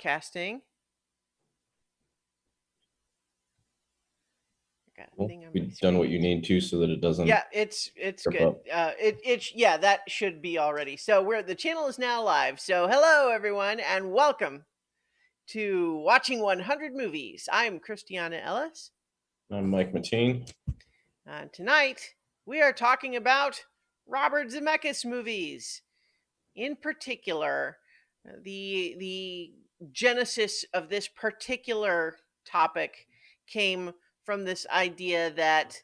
broadcasting. I got a Cool. thing on my You've done what you screen. need to so that it doesn't Yeah, it's trip good. up. Yeah, that should be already. So the channel is now live. So hello everyone and welcome to Watching 100 Movies. I'm Christiana Ellis. I'm Mike Mateen. Tonight we are talking about Robert Zemeckis movies. In particular, the genesis of this particular topic came from this idea that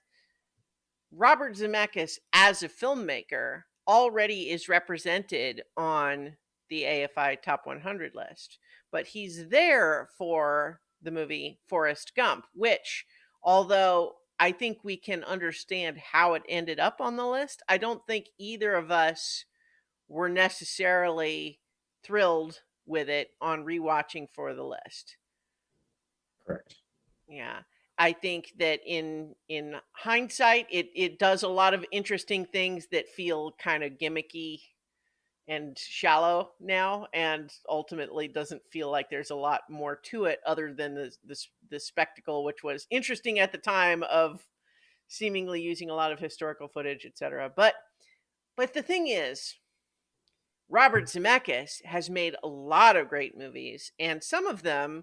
Robert Zemeckis, as a filmmaker, already is represented on the AFI Top 100 list, but he's there for the movie Forrest Gump, which, although I think we can understand how it ended up on the list, I don't think either of us were necessarily thrilled with it on rewatching for the list. Correct. Yeah. I think that in hindsight, it does a lot of interesting things that feel kind of gimmicky and shallow now, and ultimately doesn't feel like there's a lot more to it other than the spectacle, which was interesting at the time of seemingly using a lot of historical footage, etc. But the thing is, Robert Zemeckis has made a lot of great movies, and some of them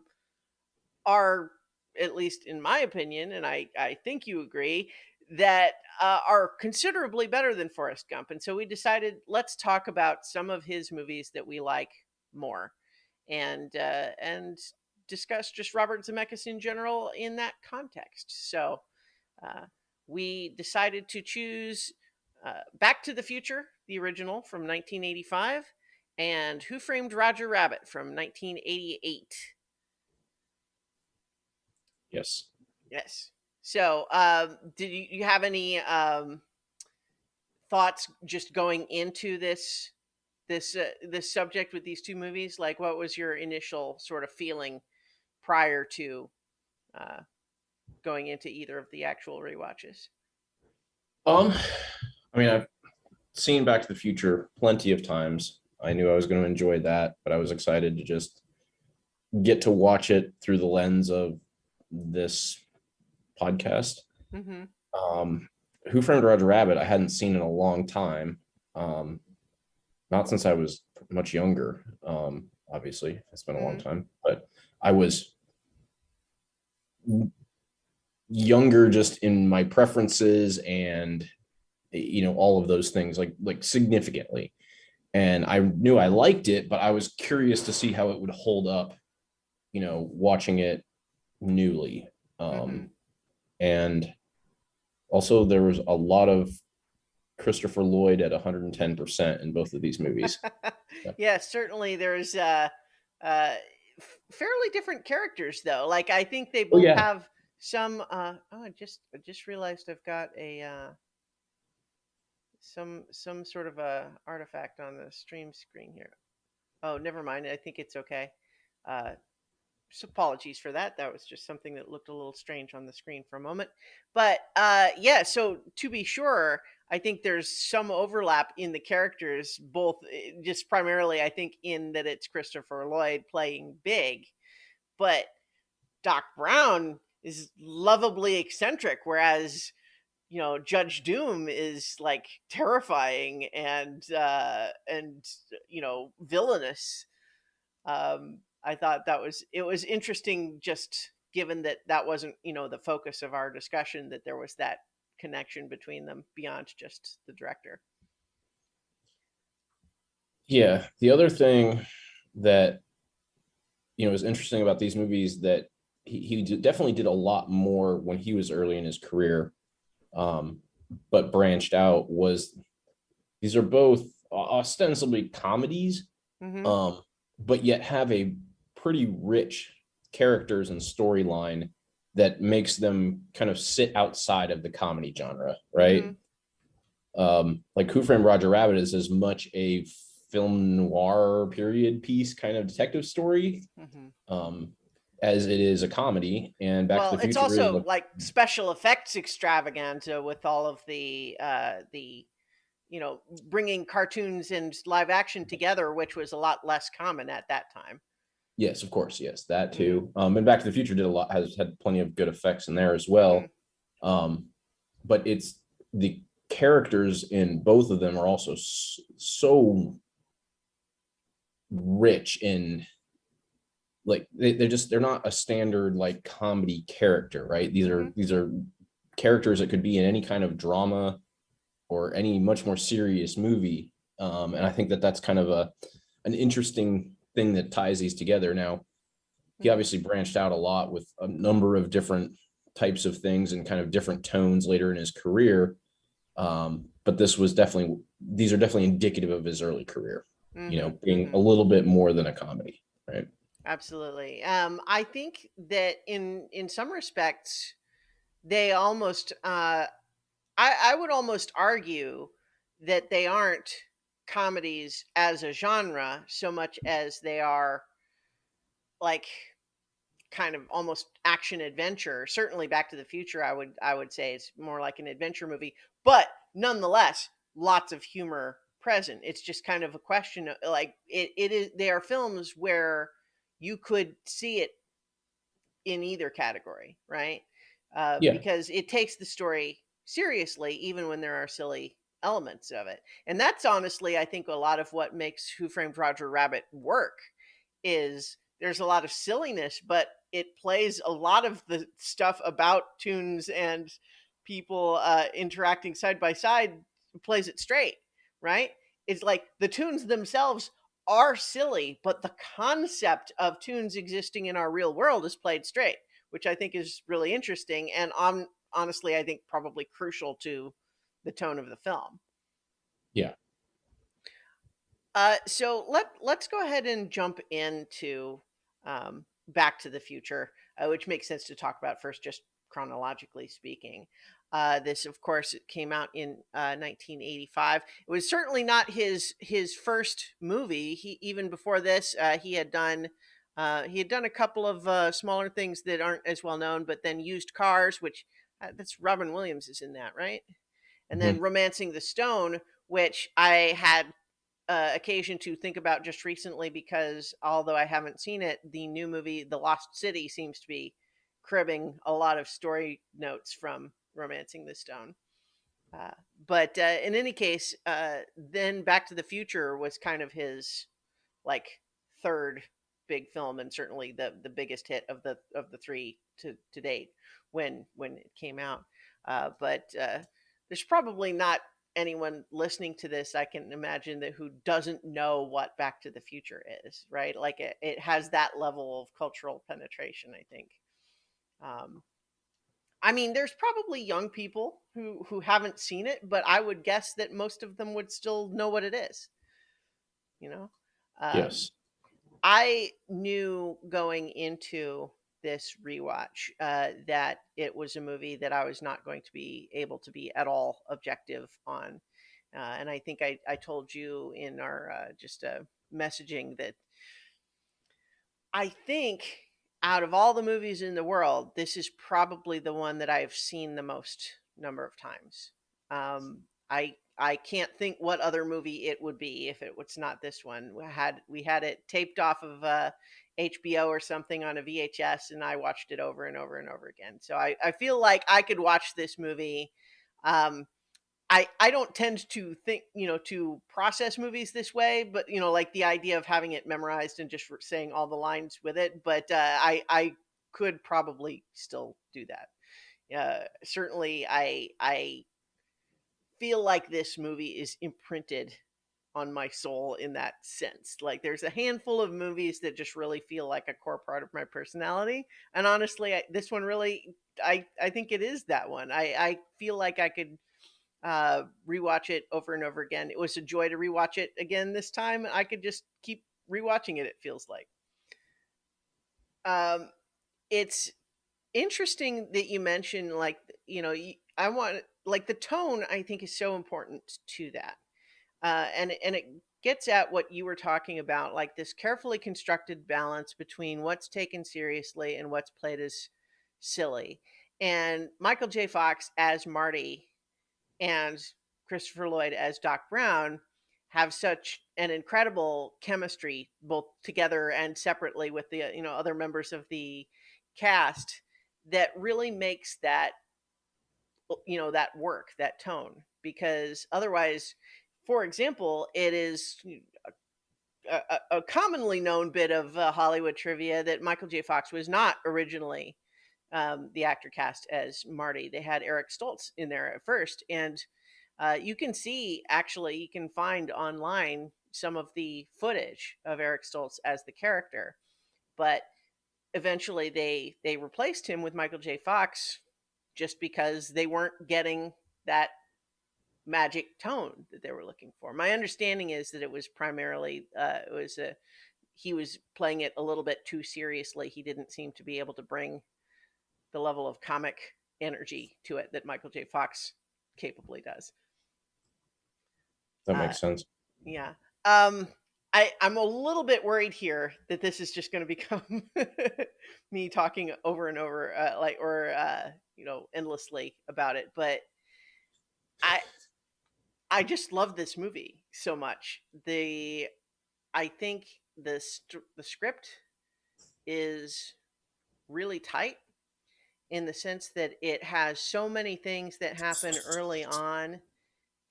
are, at least in my opinion, and I think you agree, that are considerably better than Forrest Gump. And so we decided, let's talk about some of his movies that we like more, and discuss just Robert Zemeckis in general in that context. So uh, we decided to choose Back to the Future, the original from 1985, and Who Framed Roger Rabbit from 1988. Yes. Yes. So, did you have any thoughts just going into this subject with these two movies? Like, what was your initial sort of feeling prior to uh, going into either of the actual rewatches? Um, I mean, I've seen Back to the Future plenty of times. I knew I was going to enjoy that, but I was excited to just get to watch it through the lens of this podcast. Mm-hmm. Um, Who Framed Roger Rabbit? I hadn't seen in a long time. Um, not since I was much younger. Obviously, it's been a long Mm-hmm. time, but I was younger just in my preferences and all of those things like significantly, and I knew I liked it, but I was curious to see how it would hold up watching it newly. Mm-hmm. And also there was a lot of Christopher Lloyd at 110% in both of ththese movies. Yeah. Yeah, certainly there's uh, fairly different characters though. Like I think they Oh both yeah. have some. I just realized I've got a some sort of a artifact on the stream screen here. Oh, never mind. I think it's okay. Uh, so apologies for that. That was just something that looked a little strange on the screen for a moment. But yeah, so to be sure, I think there's some overlap in the characters, both just primarily, I think, in that it's Christopher Lloyd playing Big, but Doc Brown is lovably eccentric, whereas Judge Doom is like terrifying and villainous. I thought it was interesting, just given that that wasn't the focus of our discussion, that there was that connection between them beyond just the director. Yeah, the other thing that is interesting about these movies that he definitely did a lot more when he was early in his career, um, but branched out, was these are both ostensibly comedies, Mm-hmm. um, but yet have a pretty rich characters and storyline that makes them kind of sit outside of the comedy genre, Mm-hmm. right? Like Who Framed Roger Rabbit is as much a film noir period piece kind of detective story, Mm-hmm. um, as it is a comedy, and Back to Well, the it's Future is also a like special effects extravaganza with all of the bringing cartoons and live action together, which was a lot less common at that time. Yes, of course. Yes, that Hmm. too. And Back to the Future did a lot, has had plenty of good effects in there as Hmm. well. Um, but it's the characters in both of them are also so rich in, like they're not a standard like comedy character, right? Hmm. These are characters that could be in any kind of drama or any much more serious movie. And I think that that's kind of a an interesting thing that ties these together. Now, he Hmm. obviously branched out a lot with a number of different types of things and kind of different tones later in his career. But this was definitely, these are definitely indicative of his early career, you Hmm. know, being Hmm. a little bit more than a comedy, right? Absolutely. I think that in some respects they almost I would almost argue that they aren't comedies as a genre so much as they are like kind of almost action adventure. Certainly Back to the Future I would say it's more like an adventure movie, but nonetheless lots of humor present. It's just kind of a question of like it is they are films where you could see it in either category, right? Yeah. Because it takes the story seriously, even when there are silly elements of it. And that's honestly, I think, a lot of what makes Who Framed Roger Rabbit work is there's a lot of silliness, but it plays a lot of the stuff about tunes and people interacting side by side, plays it straight, right? It's like the tunes themselves are silly, but the concept of tunes existing in our real world is played straight, which I think is really interesting and honestly, I think probably crucial to the tone of the film. Yeah. So let's go ahead and jump into Back to the Future, which makes sense to talk about first, just chronologically speaking. This, of course, it came out in 1985. It was certainly not his first movie. He even before this, he had done a couple of smaller things that aren't as well known, but then Used Cars, which that's Robin Williams is in that, right? And then Mhm. Romancing the Stone, which I had occasion to think about just recently because although I haven't seen it, the new movie The Lost City seems to be cribbing a lot of story notes from Romancing the Stone. Uh, but in any case, then Back to the Future was kind of his like third big film and certainly the biggest hit of the three to date when it came out. But there's probably not anyone listening to this I can imagine that who doesn't know what Back to the Future is, right? Like it has that level of cultural penetration, I think. Um, I mean, there's probably young people who haven't seen it, but I would guess that most of them would still know what it is. You know, um, Yes. I knew going into this rewatch that it was a movie that I was not going to be able to be at all objective on. And I think I told you in our just messaging that I think out of all the movies in the world, this is probably the one that I've seen the most number of times. I can't think what other movie it would be if it was not this one. We had it taped off of HBO or something on a VHS, and I watched it over and over and over again. So I feel like I could watch this movie. Um, I don't tend to think, to process movies this way, but like the idea of having it memorized and just saying all the lines with it. But I could probably still do that. Certainly, I feel like this movie is imprinted on my soul in that sense. Like there's a handful of movies that just really feel like a core part of my personality, and honestly, this one really, I think it is that one. I feel like I could rewatch it over and over again. It was a joy to rewatch it again this time. I could just keep rewatching it. It feels like. Um, it's interesting that you mentioned like I want like the tone. I think is so important to that, and it gets at what you were talking about, like this carefully constructed balance between what's taken seriously and what's played as silly. And Michael J. Fox as Marty and Christopher Lloyd as Doc Brown have such an incredible chemistry, both together and separately with the other members of the cast, that really makes that that work, that tone. Because otherwise, for example, it is a commonly known bit of Hollywood trivia that Michael J. Fox was not originally the actor cast as Marty. They had Eric Stoltz in there at first, and you can see, actually, you can find online some of the footage of Eric Stoltz as the character, but eventually they replaced him with Michael J. Fox just because they weren't getting that magic tone that they were looking for. My understanding is that it was primarily it was a he was playing it a little bit too seriously. He didn't seem to be able to bring the level of comic energy to it that Michael J. Fox capably does. That Uh, makes sense. yeah. I'm a little bit worried here that this is just going to become me talking over and over, endlessly about it. But I I just love this movie so much. I think the script is really tight in the sense that it has so many things that happen early on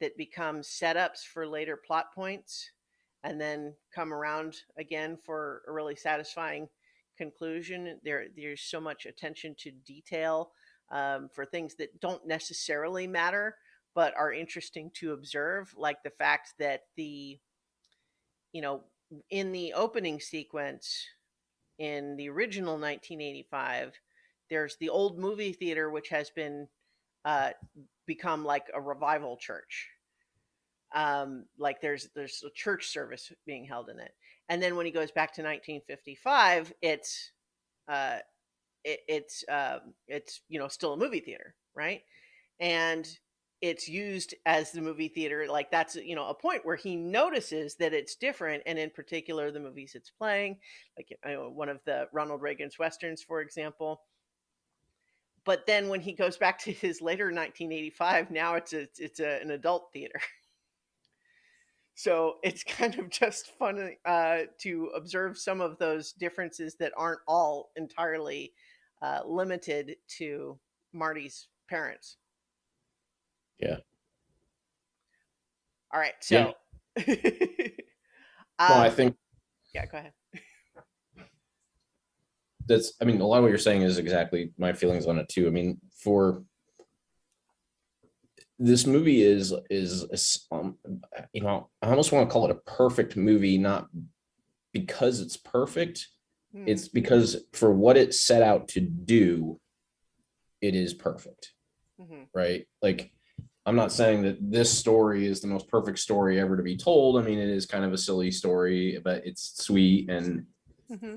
that become setups for later plot points and then come around again for a really satisfying conclusion. There's so much attention to detail for things that don't necessarily matter but are interesting to observe, like the fact that you know in the opening sequence in the original 1985, there's the old movie theater, which has been uh, become like a revival church. Like there's a church service being held in it, and then when he goes back to 1955, uh, it's still a movie theater, right? And it's used as the movie theater. Like that's a point where he notices that it's different, and in particular the movies it's playing, like one of the Ronald Reagan's westerns, for example. But then when he goes back to his later 1985, now an adult theater. So it's kind of just fun to observe some of those differences that aren't all entirely limited to Marty's parents. Yeah. All right, Yeah. so No, I um, think yeah, go ahead. I mean, a lot of what you're saying is exactly my feelings on it too. I mean, for this movie I almost want to call it a perfect movie, not because it's perfect. Hmm. It's because for what it set out to do, it is perfect, Hmm. right? Like, I'm not saying that this story is the most perfect story ever to be told. I mean, it is kind of a silly story, but it's sweet and Hmm.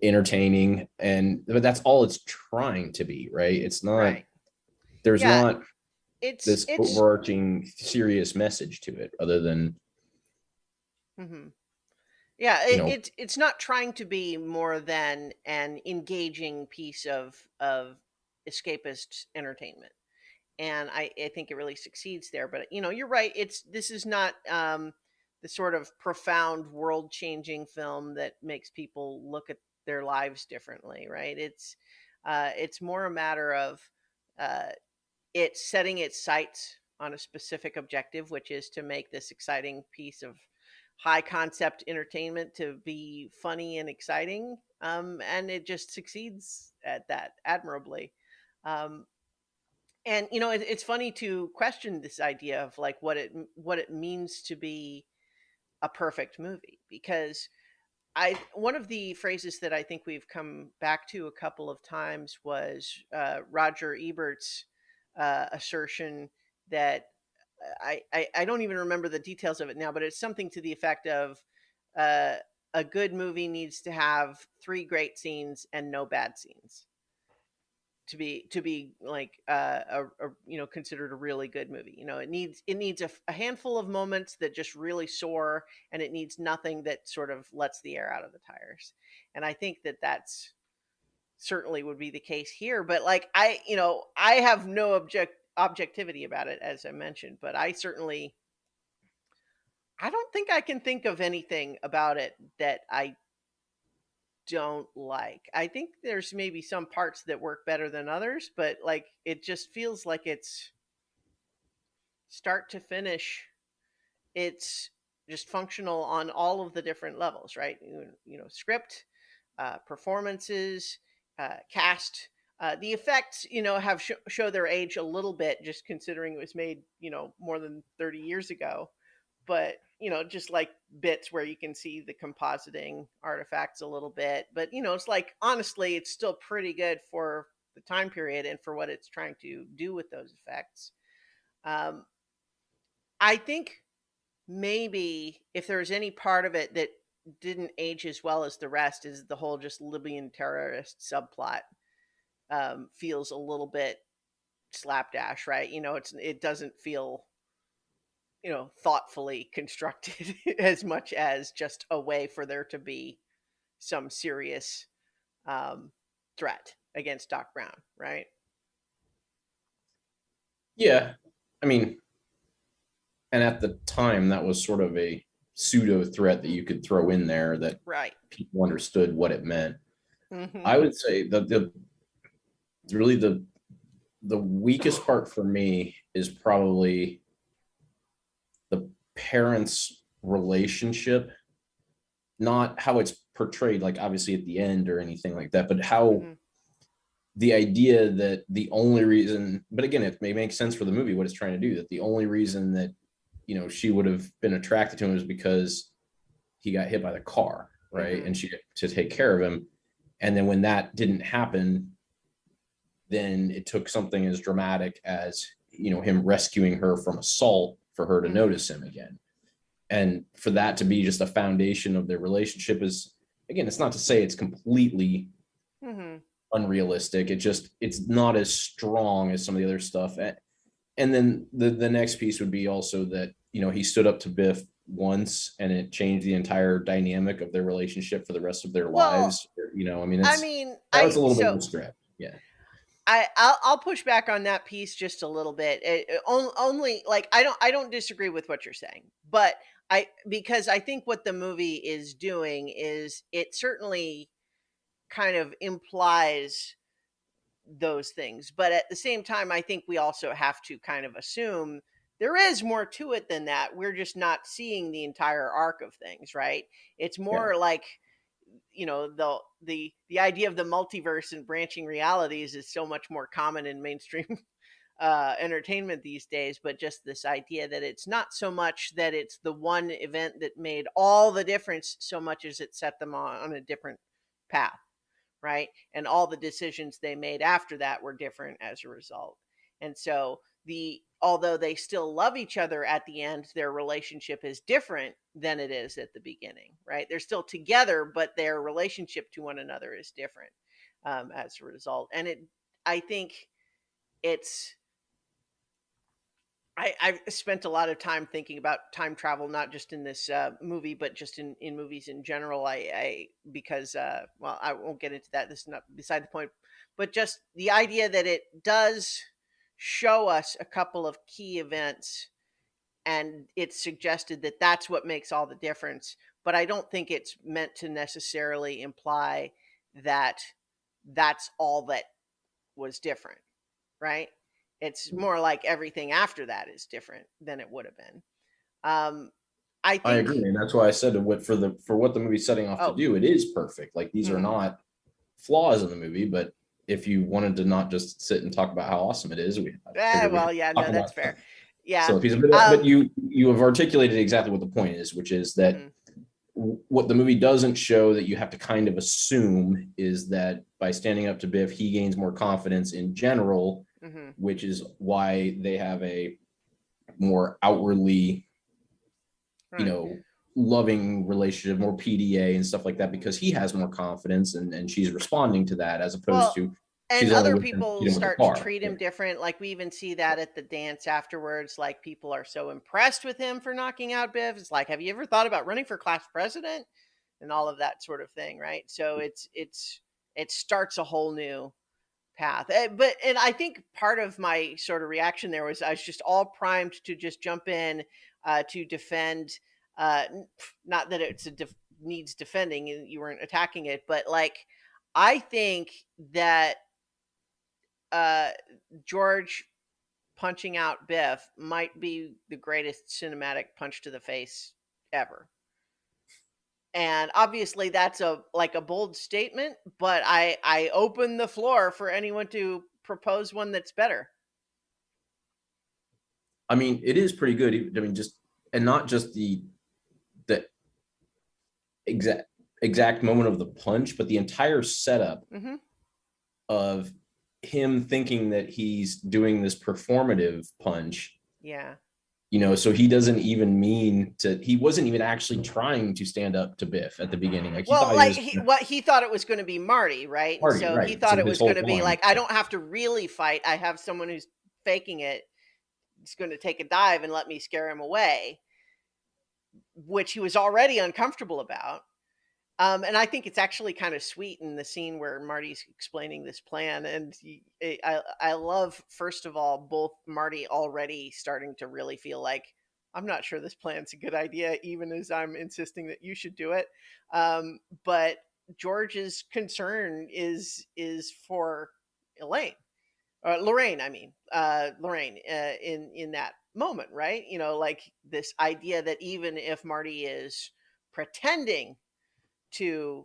entertaining, but that's all it's trying to be, right? It's not, Right. there's Yeah. not It's this it's. overarching serious message to it other than, Hmm. Yeah. you know, It's not trying to be more than an engaging piece of escapist entertainment, and I think it really succeeds there. But you're right. This is not the sort of profound world changing film that makes people look at their lives differently, right? It's more a matter of uh, it setting its sights on a specific objective, which is to make this exciting piece of high concept entertainment to be funny and exciting. And it just succeeds at that admirably. Um, and it's funny to question this idea of like what it means to be a perfect movie, because I one of the phrases that I think we've come back to a couple of times was Roger Ebert's assertion that I don't even remember the details of it now, but it's something to the effect of uh, a good movie needs to have three great scenes and no bad scenes to be like considered a really good movie. It needs a handful of moments that just really soar, and it needs nothing that sort of lets the air out of the tires. And I think that that's certainly would be the case here. But like I have no objectivity about it, as I mentioned, but I certainly I don't think I can think of anything about it that I don't like. I think there's maybe some parts that work better than others, but like it just feels like it's start to finish. It's just functional on all of the different levels, right? Script, performances, cast. The effects, have show their age a little bit, just considering it was made, more than 30 years ago. But just like bits where you can see the compositing artifacts a little bit. But it's like honestly, it's still pretty good for the time period and for what it's trying to do with those effects. Um, I think maybe if there's any part of it that didn't age as well as the rest is the whole just Libyan terrorist subplot. Feels a little bit slapdash, right? It doesn't feel thoughtfully constructed as much as just a way for there to be some serious um, threat against Doc Brown, right? Yeah, I mean, and at the time, that was sort of a pseudo threat that you could throw in there that Right. people understood what it meant. I Hmm. would say that really the weakest part for me is probably the parents' relationship, not how it's portrayed, like obviously at the end or anything like that, but how Hmm. the idea that the only reason, but again, it may make sense for the movie what it's trying to do, that the only reason that she would have been attracted to him is because he got hit by the car, right? Hmm. And she to take care of him. And then when that didn't happen, then it took something as dramatic as him rescuing her from assault for her to Hmm. notice him again. And for that to be just a foundation of their relationship is, again, it's not to say it's completely Hmm. unrealistic. It's not as strong as some of the other stuff. And then the next piece would be also that he stood up to Biff once and it changed the entire dynamic of their relationship for the rest of their Well, lives. I mean, I it's mean, that was I a little bit of so a stretch. Yeah. I'll push back on that piece just a little bit. Only like I don't disagree with what you're saying, but because I think what the movie is doing is it certainly kind of implies those things, but at the same time, I think we also have to kind of assume there is more to it than that. We're just not seeing the entire arc of things, right? It's Yeah. more like the idea of the multiverse and branching realities is so much more common in mainstream entertainment these days, but just this idea that it's not so much that it's the one event that made all the difference so much as it set them on a different path, right? And all the decisions they made after that were different as a result. And so although they still love each other at the end, their relationship is different than it is at the beginning, right? They're still together, but their relationship to one another is different as a result. And I think it's I've spent a lot of time thinking about time travel, not just in this movie, but just in movies in general. Because well, I won't get into that. This is not beside the point. But just the idea that it does show us a couple of key events, and it's suggested that that's what makes all the difference. But I don't think it's meant to necessarily imply that that's all that was different, right? It's more like everything after that is different than it would have been. Um, I I think. agree, and that's why I said for what the movie's setting off to Oh. do, it is perfect. Like these are Hmm. not flaws in the movie, but if you wanted to not just sit and talk about how awesome it is, I figured we Well, have yeah, to talk no, that's about fair. Yeah. so piece of it. But Um. you have articulated exactly what the point is, which is that Hmm. what the movie doesn't show that you have to kind of assume is that by standing up to Biff, he gains more confidence in general, Hmm. which is why they have a more outwardly, you Right. know, loving relationship, more PDA and stuff like that, Hmm. because he has more confidence and she's responding to that as opposed Well, to and she's only other with him to people beat him with a start to car. treat Yeah. him different. Like we even see that at the dance afterwards. Like people are so impressed with him for knocking out Biff. It's like, have you ever thought about running for class president? And all of that sort of thing, right? So it starts a whole new path. And I think part of my sort of reaction there was I was just all primed to just jump in to defend Not that it's needs defending and you weren't attacking it, but like I think that uh, George punching out Biff might be the greatest cinematic punch to the face ever. And obviously that's a like a bold statement, but I open the floor for anyone to propose one that's better. I mean, it is pretty good. I mean, just and not just the exact moment of the punch, but the entire setup Mm-hmm. of him thinking that he's doing this performative punch, Yeah. so he doesn't even mean to, he wasn't even actually trying to stand up to Biff at the beginning. Like he Well, thought he like was he thought it was going to be Marty, right? And party, so he right? thought So it his was going whole to be point, like, I don't have to really fight. I have someone who's faking it. It's going to take a dive and let me scare him away, which he was already uncomfortable about. And I think it's actually kind of sweet in the scene where Marty's explaining this plan. And I love, first of all, both Marty already starting to really feel like, I'm not sure this plan's a good idea, even as I'm insisting that you should do it. But George's concern is for Elaine. Lorraine, I mean, Lorraine, in that moment, right? Like this idea that even if Marty is pretending to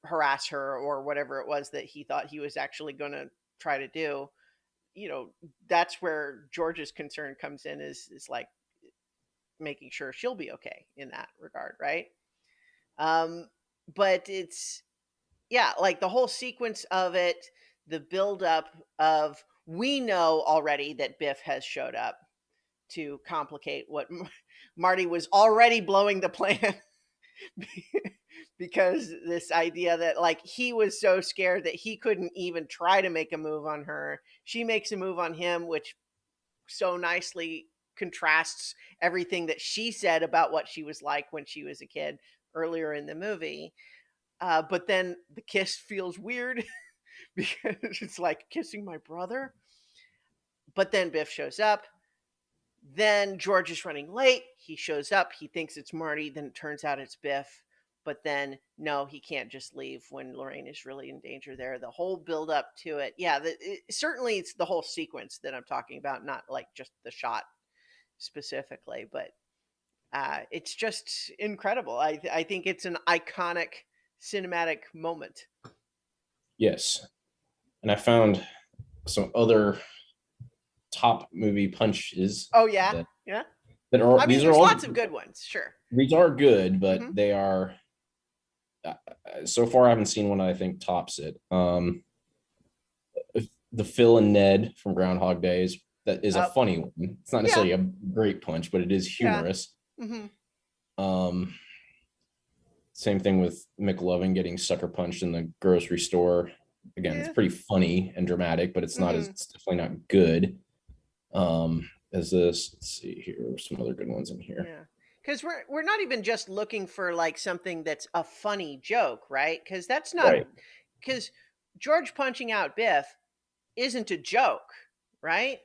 harass her or whatever it was that he thought he was actually going to try to do, you know, that's where George's concern comes in, is like making sure she'll be okay in that regard, right? Um, but it's yeah, like the whole sequence of it, the buildup of we know already that Biff has showed up to complicate what Marty was already blowing the plan because this idea that like he was so scared that he couldn't even try to make a move on her. She makes a move on him, which so nicely contrasts everything that she said about what she was like when she was a kid earlier in the movie. But then the kiss feels weird because it's like kissing my brother. But then Biff shows up. Then George is running late. He shows up. He thinks it's Marty. Then it turns out it's Biff. But then, no, he can't just leave when Lorraine is really in danger there. The whole build up to it. Yeah, certainly it's the whole sequence that I'm talking about, not like just the shot specifically. But it's just incredible. I think it's an iconic cinematic moment. yes. And I found some other top movie punches Oh, yeah. that Yeah. that are I mean, these are there's all lots of good ones. Sure. these are good, but Hmm. they are so far I haven't seen one that I think tops it. The Phil and Ned from Groundhog Days, that is a Oh, funny one. It's not yeah. necessarily a great punch, but it is Yeah. humorous. Hmm. Um, Same thing with McLovin getting sucker punched in the grocery store. Again, it's Yeah. pretty funny and dramatic, but Hmm. it's definitely not good. As this, let's see here, some other good ones in here. Yeah. Because we're not even just looking for like something that's a funny joke, right? Because that's not Right. because George punching out Biff isn't a joke, right?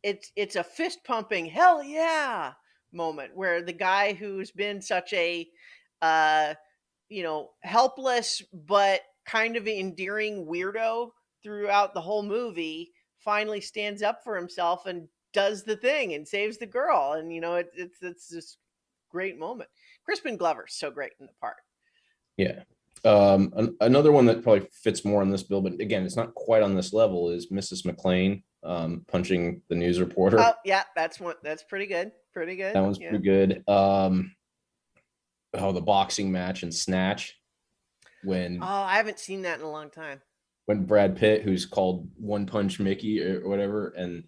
It's a fist pumping hell yeah moment where the guy who's been such a uh helpless but kind of endearing weirdo throughout the whole movie finally stands up for himself and does the thing and saves the girl. And it's this great moment. Crispin Glover's so great in the part. Yeah. Another one that probably fits more on this bill, but again, it's not quite on this level, is Mrs. McLean punching the news Oh reporter. yeah, that's pretty good. Pretty That good. one's Yeah. pretty good. The boxing match and Snatch Oh, when I haven't seen that in a long time. Brad Pitt, who's called One Punch Mickey or whatever, and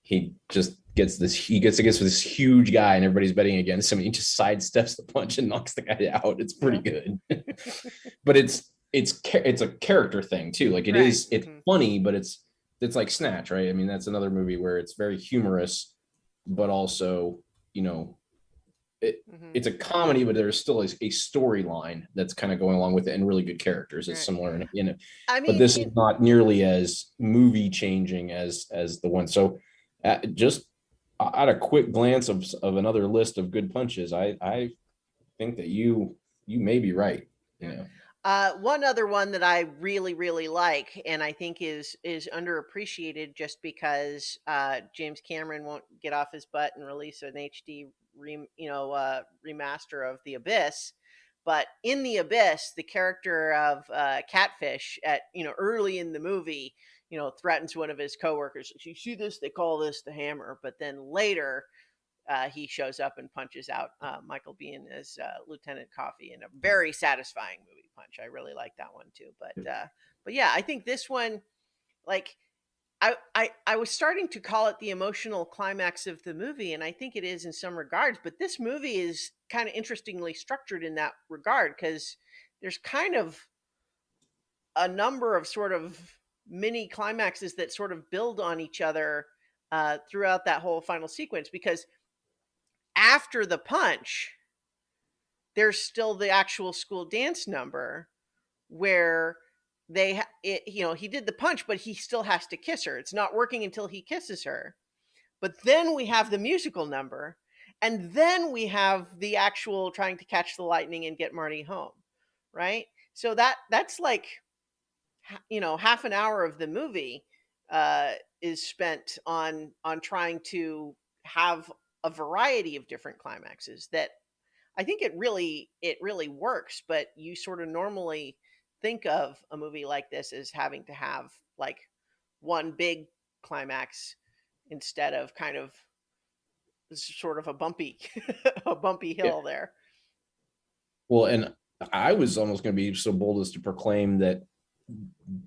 he gets against this huge guy and everybody's betting against him. And he just sidesteps the punch and knocks the guy out. It's pretty Yeah. good, but it's a character thing too. Like Right. it's Hmm. funny, but it's like Snatch, right? I mean, that's another movie where it's very humorous, but also you know it, Hmm. it's a comedy, but there's still a storyline that's kind of going along with it, and really good characters. It's Right. similar in it, I but mean, this is not nearly as movie changing as the one. So just at a quick glance of another list of good punches, I think that you may be right. You Yeah. know, One other one that I really, really like, and I think is underappreciated, just because James Cameron won't get off his butt and release an HD remaster of The Abyss. But in The Abyss, the character of Catfish, at early in the movie, threatens one of his coworkers. You see this? They call this the hammer. But then later, he shows up and punches out Michael Biehn as Lieutenant Coffee in a very satisfying movie punch. I really like that one too. But yeah, I think this one, like, I was starting to call it the emotional climax of the movie, and I think it is in some regards. But this movie is kind of interestingly structured in that regard, because there's kind of a number of sort of mini climaxes that sort of build on each other throughout that whole final sequence. Because after the punch, there's still the actual school dance number where he did the punch, but he still has to kiss her. It's not working until he kisses her. But then we have the musical number, and then we have the actual trying to catch the lightning and get Marty home, right? So that's like half an hour of the movie is spent on trying to have a variety of different climaxes that I think it really works. But you sort of normally think of a movie like this as having to have like one big climax instead of kind of sort of a bumpy a bumpy yeah. hill there. Well, and I was almost going to be so bold as to proclaim that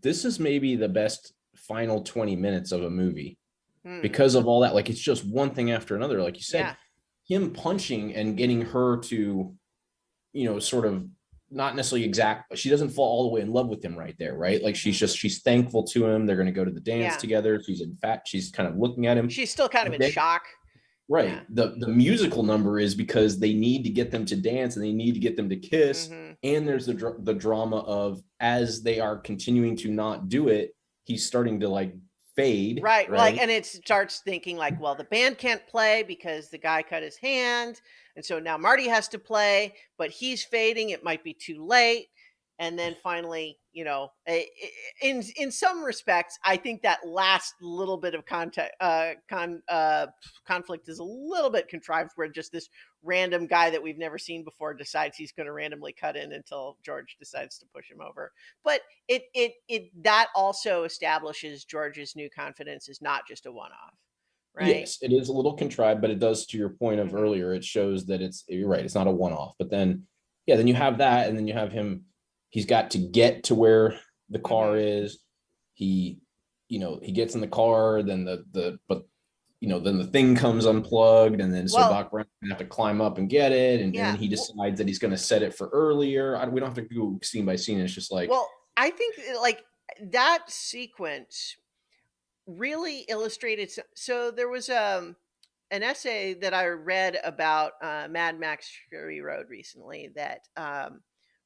this is maybe the best final 20 minutes of a movie Hmm. because of all that. Like it's just one thing after another. Like you said, Yeah. him punching and getting her to, sort of not necessarily exact, but she doesn't fall all the way in love with him right there, right? Like Hmm. she's thankful to him. They're going to go to the dance Yeah. together. She's kind of looking at him. She's still kind of But in then, shock. right. Yeah. The musical number is because they need to get them to dance and they need to get them to kiss. Hmm. And there's the drama of as they are continuing to not do it, he's starting to like fade, Right. Well, like, right? and it starts thinking like, well, the band can't play because the guy cut his hand, and so now Marty has to play, but he's fading. It might be too late, and then finally, in some respects, I think that last little bit of conflict is a little bit contrived, where just this random guy that we've never seen before decides he's going to randomly cut in until George decides to push him over. But it that also establishes George's new confidence is not just a one-off, right? Yes, it is a little contrived, but it does, to your point of Hmm. earlier, it shows that you're right, it's not a one-off. But then, yeah, then you have that, and then you have him, he's got to get to where the car Hmm. is. He, he gets in the car, then but then the thing comes unplugged, and then so Well, Doc Brown's gonna have to climb up and get it, and then yeah. he decides that he's gonna set it for earlier. We don't have to go scene by scene. It's just like, Well, I think like that sequence really illustrated. So there was an essay that I read about Mad Max Fury Road recently that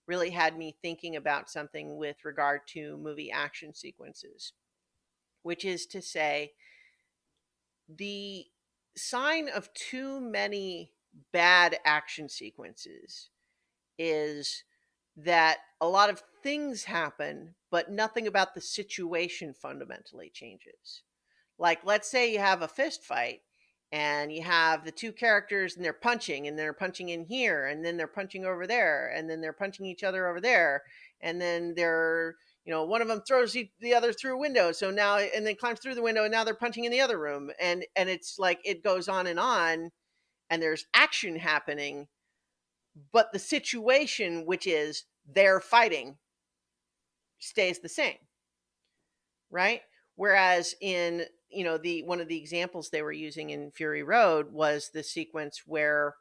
really had me thinking about something with regard to movie action sequences, which is to say, the sign of too many bad action sequences is that a lot of things happen, but nothing about the situation fundamentally changes. Like, let's say you have a fist fight and you have the two characters and they're punching in here and then they're punching over there and then they're punching each other over there and then one of them throws the other through a window, so now and then climbs through the window and now they're punching in the other room, and it's like it goes on and there's action happening, but the situation, which is they're fighting, stays the same, right? Whereas in the one of the examples they were using in Fury Road was the sequence where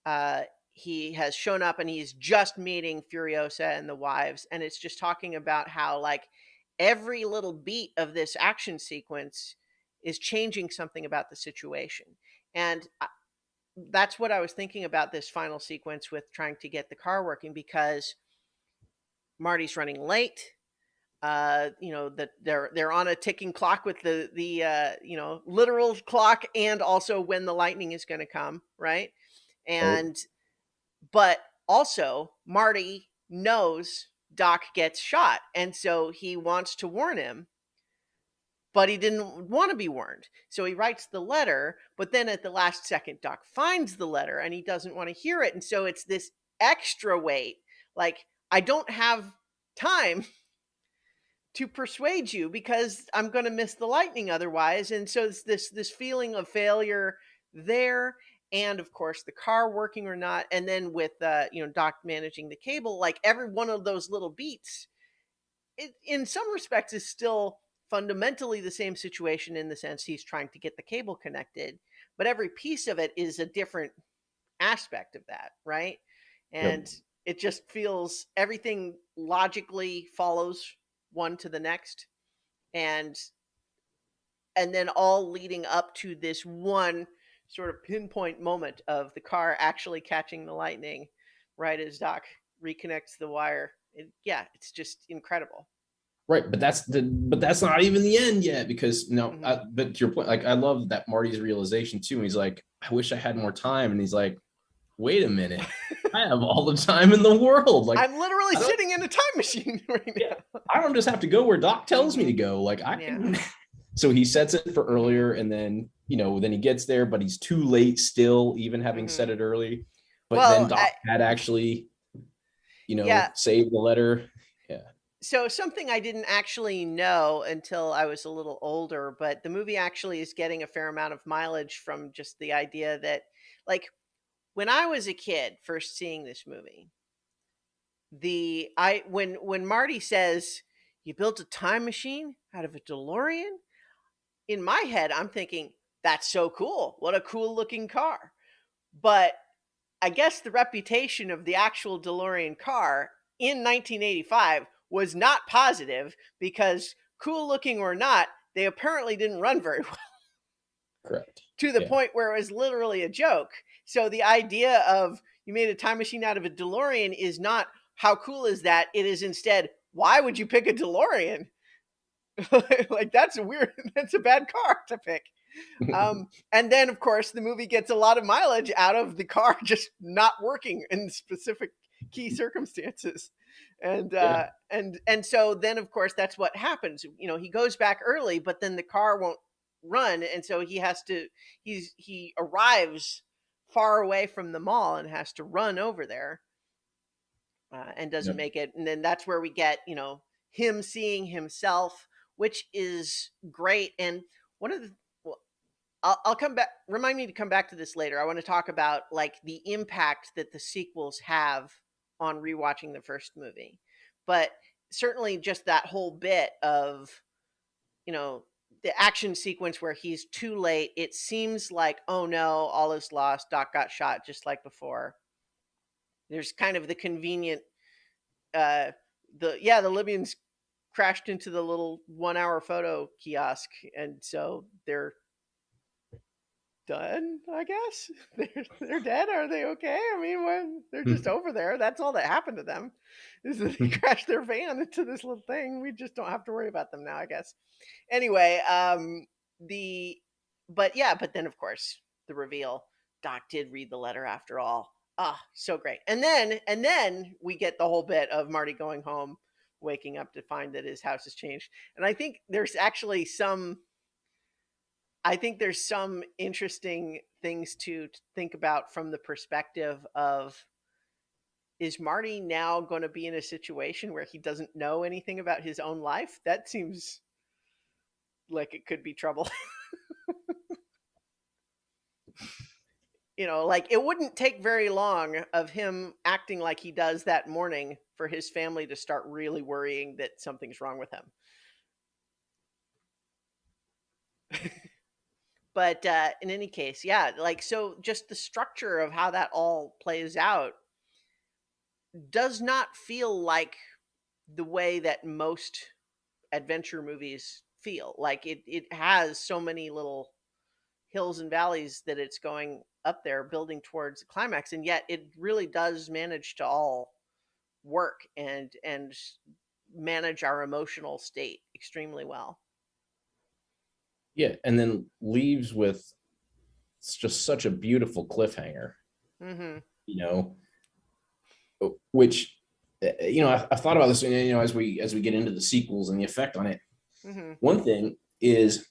uh, he has shown up and he's just meeting Furiosa and the wives, and it's just talking about how like every little beat of this action sequence is changing something about the situation. And that's what I was thinking about this final sequence with trying to get the car working, because Marty's running late. that they're on a ticking clock with the literal clock, and also when the lightning is going to come, right? Right. And but also Marty knows Doc gets shot, and so he wants to warn him, but he didn't want to be warned. So he writes the letter, but then at the last second, Doc finds the letter and he doesn't want to hear it. And so it's this extra weight. Like, I don't have time to persuade you because I'm going to miss the lightning otherwise. And so it's this feeling of failure there. And of course, the car working or not. And then with, Doc managing the cable, like every one of those little beats, it, in some respects, is still fundamentally the same situation in the sense he's trying to get the cable connected, but every piece of it is a different aspect of that, right? Yep. And it just feels everything logically follows one to the next, and then all leading up to this one sort of pinpoint moment of the car actually catching the lightning right as Doc reconnects the wire. Yeah, it's just incredible. Right, but that's not even the end yet, because Hmm. but to your point, like I love that Marty's realization too. And he's like, I wish I had more time, and he's like, wait a minute, I have all the time in the world. Like I'm literally I don't, sitting in a time machine right yeah, now. I don't just have to go where Doc tells me Hmm. to go. Like I Yeah. can. So he sets it for Hmm. earlier, and then then he gets there, but he's too late still, even having Hmm. set it early. But then Well, Doc had actually, yeah. saved the letter. Yeah. So something I didn't actually know until I was a little older, but the movie actually is getting a fair amount of mileage from just the idea that, like, when I was a kid, first seeing this movie, the I when Marty says, "You built a time machine out of a DeLorean," in my head, I'm thinking, "That's so cool! What a cool looking car!" But I guess the reputation of the actual DeLorean car in 1985 was not positive because, cool looking or not, they apparently didn't run very well, Correct. to the Yeah. point where it was literally a joke. So the idea of you made a time machine out of a DeLorean is not how cool is that? It is instead, why would you pick a DeLorean? Like, that's a weird, that's a bad car to pick. And then, of course, the movie gets a lot of mileage out of the car just not working in specific key circumstances, and Yeah. so then, of course, that's what happens. He goes back early, but then the car won't run, and so he arrives far away from the mall and has to run over there, and doesn't Yep. make it. And then that's where we get him seeing himself, which is great. And one of the well, I'll come back. Remind me to come back to this later. I want to talk about like the impact that the sequels have on rewatching the first movie, but certainly just that whole bit of you know the action sequence where he's too late. It seems like, oh no, all is lost. Doc got shot just like before. There's kind of the convenient uh the Libyans crashed into the little 1 hour photo kiosk, and so they're done, I guess. They're dead. Are they okay? I mean, when they're just over there, that's all that happened to them, is that they crashed their van into this little thing. We just don't have to worry about them now, I guess. Anyway, the but yeah, but then of course the reveal, Doc did read the letter after all. Ah, so great. And then we get the whole bit of Marty going home, waking up to find that his house has changed. And I think there's some interesting things to think about from the perspective of, is Marty now going to be in a situation where he doesn't know anything about his own life? That seems like it could be trouble. Like, it wouldn't take very long of him acting like he does that morning for his family to start really worrying that something's wrong with him. But in any case, yeah, like, so just the structure of how that all plays out does not feel like the way that most adventure movies feel. Like, it has so many little hills and valleys that it's going up there building towards the climax, and yet it really does manage to all work, and manage our emotional state extremely well. Yeah, and then leaves with just such a beautiful cliffhanger, Mm-hmm. you know, which I've thought about this, as we get into the sequels and the effect on it. Mm-hmm. One thing is,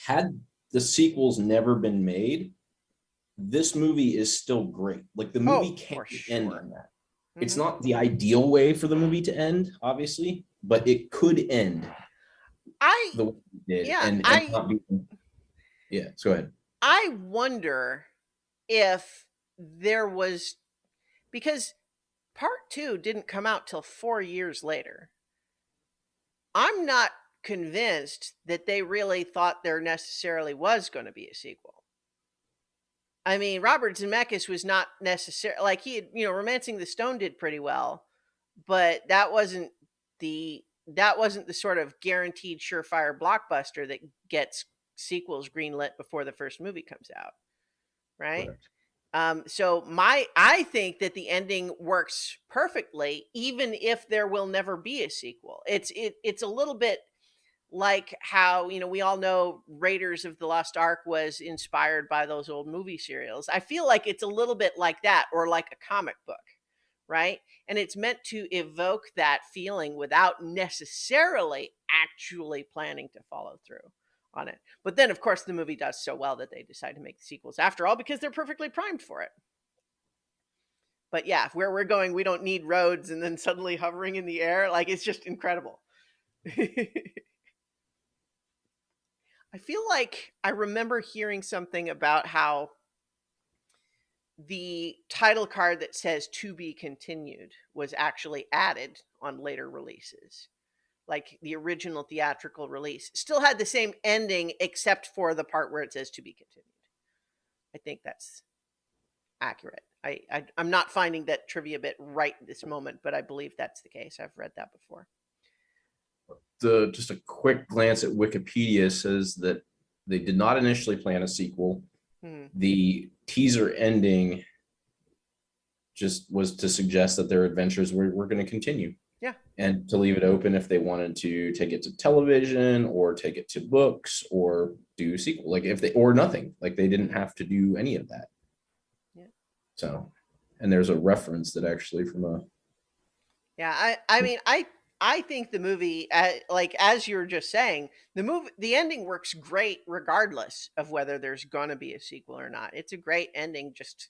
had the sequels never been made, this movie is still great. Like, the movie Oh, can't for end sure. on that. It's Mm-hmm. not the ideal way for the movie to end, obviously, but it could end I the way it did, yeah, and not be. Yeah, so go ahead. I wonder if there was, because part 2 didn't come out till 4 years later. I'm not convinced that they really thought there necessarily was going to be a sequel. I mean, Robert Zemeckis was not necessarily, like, he had, Romancing the Stone did pretty well, but that wasn't the sort of guaranteed surefire blockbuster that gets sequels greenlit before the first movie comes out, right? Correct. So I think that the ending works perfectly, even if there will never be a sequel. It's a little bit like how, we all know Raiders of the Lost Ark was inspired by those old movie serials. I feel like it's a little bit like that, or like a comic book, right? And it's meant to evoke that feeling without necessarily actually planning to follow through on it. But then, of course, the movie does so well that they decide to make the sequels after all, because they're perfectly primed for it. But yeah, where we're going, we don't need roads and then suddenly hovering in the air. Like, it's just incredible. I feel like I remember hearing something about how the title card that says "to be continued" was actually added on later releases. Like, the original theatrical release still had the same ending, except for the part where it says "to be continued." I think that's accurate. I'm not finding that trivia bit right this moment, but I believe that's the case. I've read that before. Just a quick glance at Wikipedia says that they did not initially plan a sequel. Hmm. The teaser ending just was to suggest that their adventures were going to continue, Yeah. and to leave it open if they wanted to take it to television or take it to books or do a sequel, like, if they, or nothing, like, they didn't have to do any of that. Yeah. So, and there's a reference that actually from a. Yeah, I mean, I think the movie, like, as you were just saying, the ending works great regardless of whether there's gonna be a sequel or not. It's a great ending, just,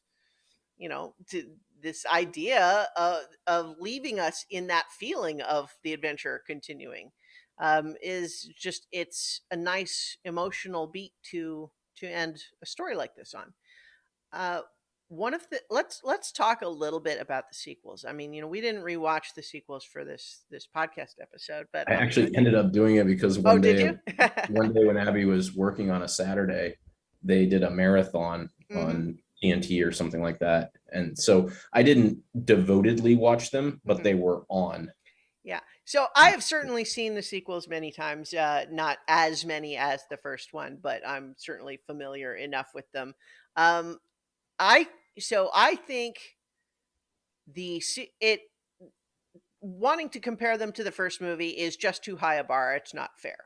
to this idea of leaving us in that feeling of the adventure continuing, is just, it's a nice emotional beat to end a story like this on. Uh, one of the let's talk a little bit about the sequels. I mean, we didn't rewatch the sequels for this podcast episode, but I actually ended up doing it because oh, did you? one day when Abby was working on a Saturday, they did a marathon Hmm. on TNT or something like that. And so I didn't devotedly watch them, but Hmm. they were on. Yeah. So I have certainly seen the sequels many times. Not as many as the first one, but I'm certainly familiar enough with them. Um, I I think it wanting to compare them to the first movie is just too high a bar. It's not fair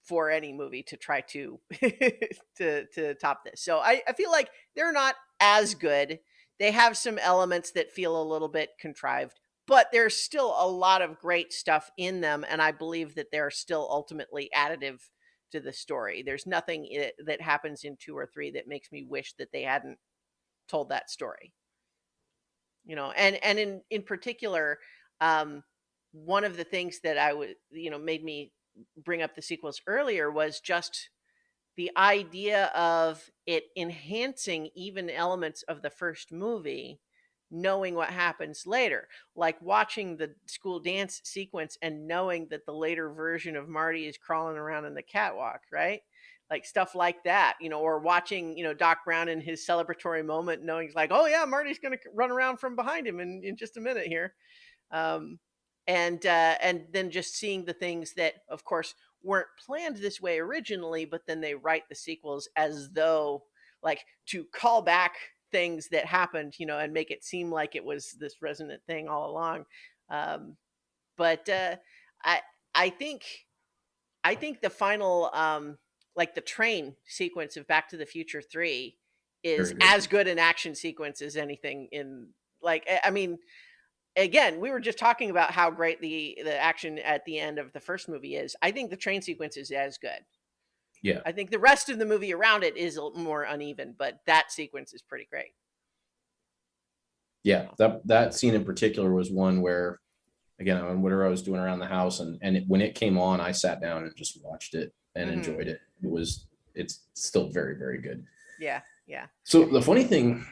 for any movie to try to to top this. So I feel like they're not as good. They have some elements that feel a little bit contrived, but there's still a lot of great stuff in them, and I believe that they're still ultimately additive to the story. There's nothing that happens in 2 or 3 that makes me wish that they hadn't told that story. And in particular, um one of the things that I would, made me bring up the sequels earlier was just the idea of it enhancing even elements of the first movie, knowing what happens later, like watching the school dance sequence and knowing that the later version of Marty is crawling around in the catwalk, right? Like, stuff like that, or watching, Doc Brown in his celebratory moment, knowing he's like, oh yeah, Marty's going to run around from behind him in just a minute here. um, and then just seeing the things that, of course, weren't planned this way originally, but then they write the sequels as though, like, to call back things that happened, and make it seem like it was this resonant thing all along. Um, But I I think I think the final like the train sequence of Back to the Future 3 is Very good. as good an action sequence as anything in, like, I mean, again, we were just talking about how great the action at the end of the first movie is. I think the train sequence is as good. Yeah. I think the rest of the movie around it is more uneven, but that sequence is pretty great. Yeah, So, that scene in particular was one where, again, on whatever I was doing around the house, and when it came on, I sat down and just watched it and mhm. enjoyed it. It's still very, very good. Yeah, yeah. So the funny thing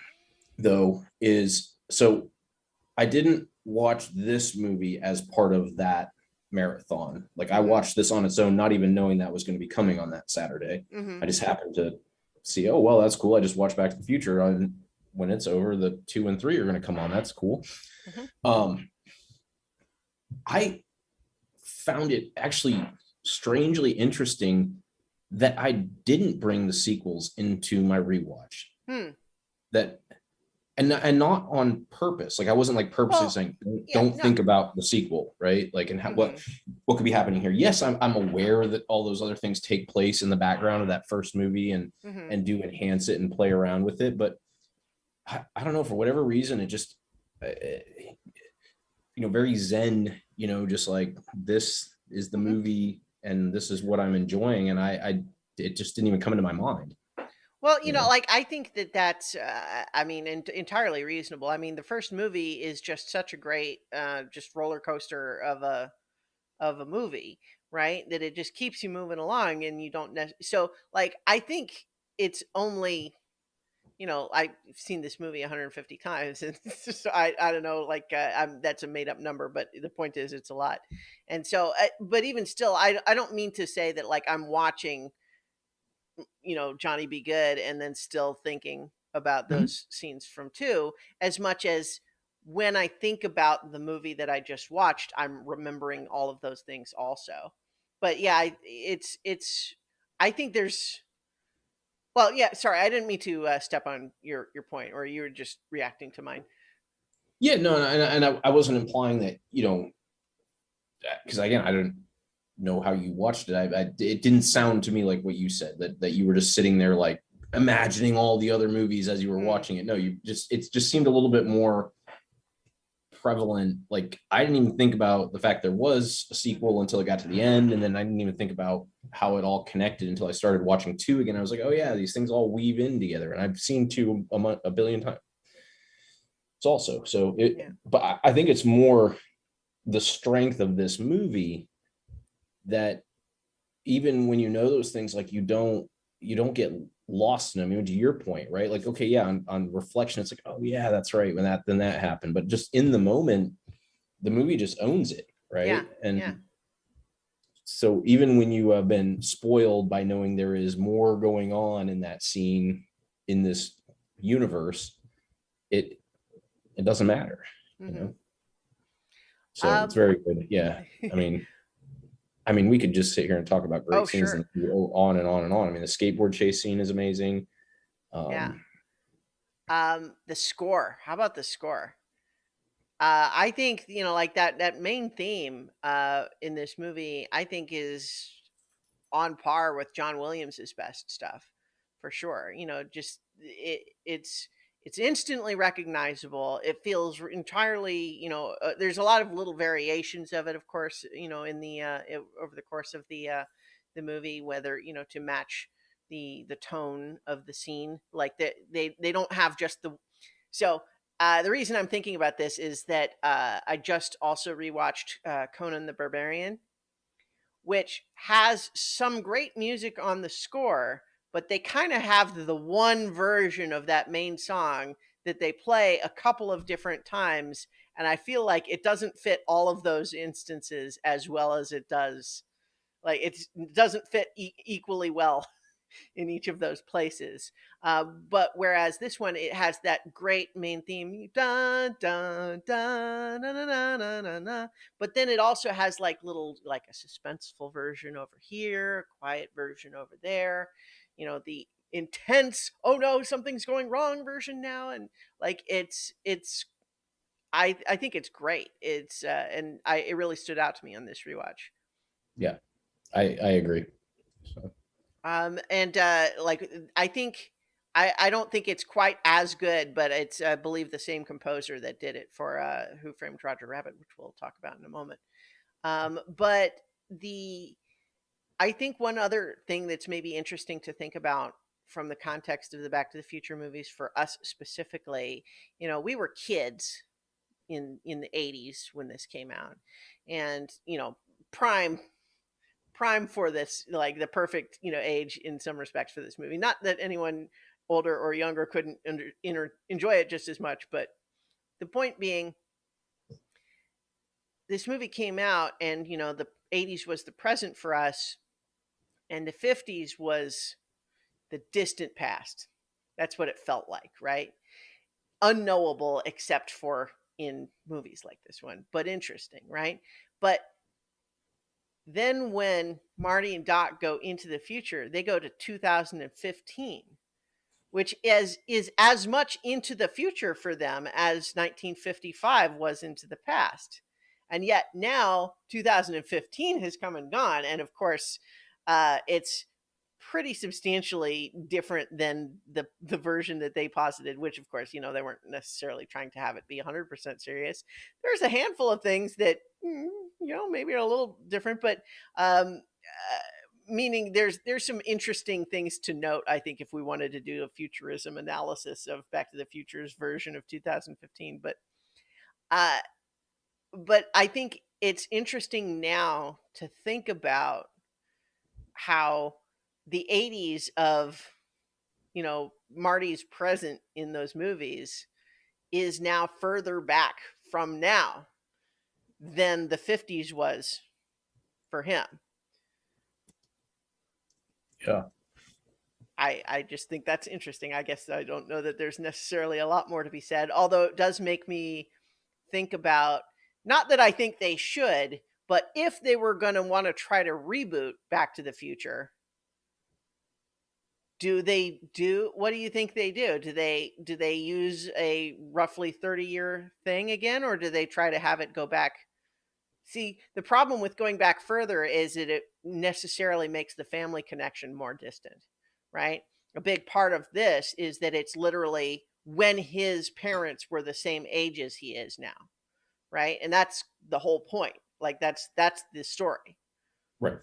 though is, so I didn't watch this movie as part of that marathon. Like, I Mhm. watched this on its own, not even knowing that was going to be coming on that Saturday. I Mhm. just happened to see, oh well, that's cool. I just watched Back to the Future. And when it's over, the 2 and 3 are going to come on. That's cool. Mhm. Um, I found it actually strangely interesting that I didn't bring the sequels into my rewatch. Hmm. That and not on purpose. Like, I wasn't like purposely Well, saying yeah, don't no. think about the sequel, right? Like, and Mhm. what could be happening here. Yes, I'm aware that all those other things take place in the background of that first movie, Mhm. and do enhance it and play around with it, but I don't know, for whatever reason it just very zen, just like, this is the Mhm. movie and this is what I'm enjoying, and I it just didn't even come into my mind, Well, you know. like, I think that that's, I mean, entirely reasonable. I mean, the first movie is just such a great, just roller coaster of a movie, right? That it just keeps you moving along, and you don't. So, like, I think it's only, I've seen this movie 150 times, and so I don't know, like, that's a made up number, but the point is, it's a lot. And so, but even still, I don't mean to say that, like, I'm watching, Johnny Be Good and then still thinking about Mhm. those scenes from two, as much as when I think about the movie that I just watched, I'm remembering all of those things also. But yeah, I think there's, well, yeah, sorry, I didn't mean to step on your point, or you were just reacting to mine. Yeah, no, and I wasn't implying that, because again, I don't know how you watched it. It didn't sound to me like what you said, that you were just sitting there like imagining all the other movies as you were Mm, watching it. No, it just seemed a little bit more prevalent. Like, I didn't even think about the fact there was a sequel until it got to the end, and then I didn't even think about how it all connected until I started watching two again. I was like, oh yeah, these things all weave in together, and I've seen two a billion times. It's also so yeah. but I think it's more the strength of this movie that even when you know those things, like, you don't get lost in them. I mean, to your point, right? Like, okay, yeah, on reflection, it's like, oh yeah, that's right, when that happened. But just in the moment, the movie just owns it, Yeah. right? Yeah. And so even when you have been spoiled by knowing there is more going on in that scene in this universe, it it doesn't matter, you Hmm. know. So it's Um. very good. Yeah. I mean, we could just sit here and talk about Oh, great scenes sure. and go on and on and on. I mean, the skateboard chase scene is amazing. Yeah. Um, The score. How about the score? I think, like, that main theme in this movie, I think, is on par with John Williams's best stuff, for sure. Just it's instantly recognizable. It feels entirely, there's a lot of little variations of it, of course, in over the course of the movie, whether, to match the tone of the scene, like they don't have just the, so the reason I'm thinking about this is that I just also rewatched Conan the Barbarian, which has some great music on the score, but they kind of have the one version of that main song that they play a couple of different times. And I feel like it doesn't fit all of those instances as well as it does. Like, it doesn't fit equally well in each of those places. But whereas this one, it has that great main theme, dun dun dun na na na na na na. But then it also has, like, little, like, a suspenseful version over here, a quiet version over there. The intense, oh no, something's going wrong version now, and, like, it's I think it's great. It's and I it really stood out to me on this rewatch. Yeah, I agree. So, And like I think I don't think it's quite as good, but it's I believe the same composer that did it for Who Framed Roger Rabbit, which we'll talk about in a moment. But the I think one other thing that's maybe interesting to think about from the context of the Back to the Future movies for us specifically, we were kids in the 80s when this came out, and prime prime for this, like the perfect age in some respects for this movie. Not that anyone older or younger couldn't enjoy it just as much, but the point being, this movie came out, and the 80s was the present for us, and the 50s was the distant past. That's what it felt like, right? Unknowable except for in movies like this one, but interesting, right? But then when Marty and Doc go into the future, they go to 2015, which is as much into the future for them as 1955 was into the past. And yet now 2015 has come and gone, and of course, it's pretty substantially different than the version that they posited, which of course they weren't necessarily trying to have it be 100% serious. There's a handful of things that maybe are a little different, but meaning there's some interesting things to note, I think, if we wanted to do a futurism analysis of Back to the Future's version of 2015. Uh but I think it's interesting now to think about how the 80s of Marty's present in those movies is now further back from now than the 50s was for him. yeah. I just think that's interesting. I guess I don't know that there's necessarily a lot more to be said, although it does make me think about, not that I think they should, but if they were going to want to try to reboot Back to the Future, what do you think they do? Do they use a roughly 30-year thing again, or do they try to have it go back? See, the problem with going back further is that it necessarily makes the family connection more distant, right? A big part of this is that it's literally when his parents were the same age as he is now, right? And that's the whole point. Like that's the story. Right.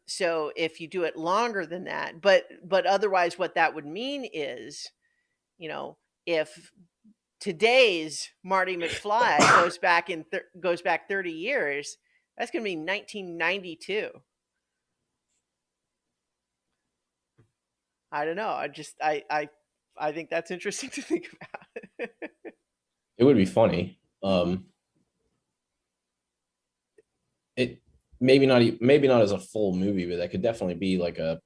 So if you do it longer than that, but otherwise, what that would mean is, you know, if today's Marty McFly goes back 30 years, that's going to be 1992. I don't know. I think that's interesting to think about. It would be funny. Hmm. It maybe not as a full movie, but that could definitely be like an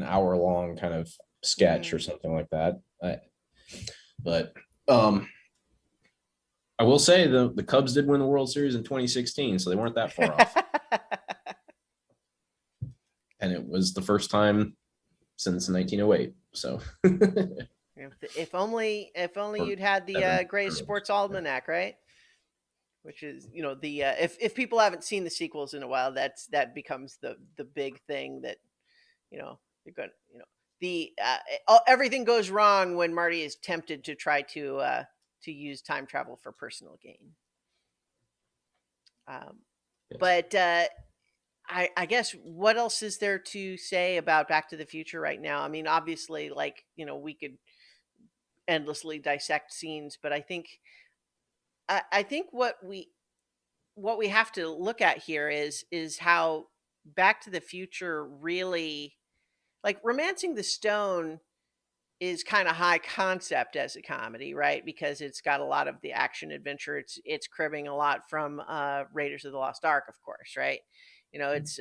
hour long kind of sketch or Hmm. something like that. But um, I will say the Cubs did win the World Series in 2016, so they weren't that far off, and it was the first time since 1908. So, if only or you'd had the seven. Gray Sports Almanac, right? Which is the if people haven't seen the sequels in a while, that becomes the big thing that you're going the everything goes wrong when Marty is tempted to try to use time travel for personal gain. um, Yes. but I guess what else is there to say about Back to the Future right now? I mean, obviously, like we could endlessly dissect scenes, but I think what we have to look at here is how Back to the Future really, like, Romancing the Stone is kind of high concept as a comedy, right? Because it's got a lot of the action adventure. It's cribbing a lot from Raiders of the Lost Ark, of course, right? It's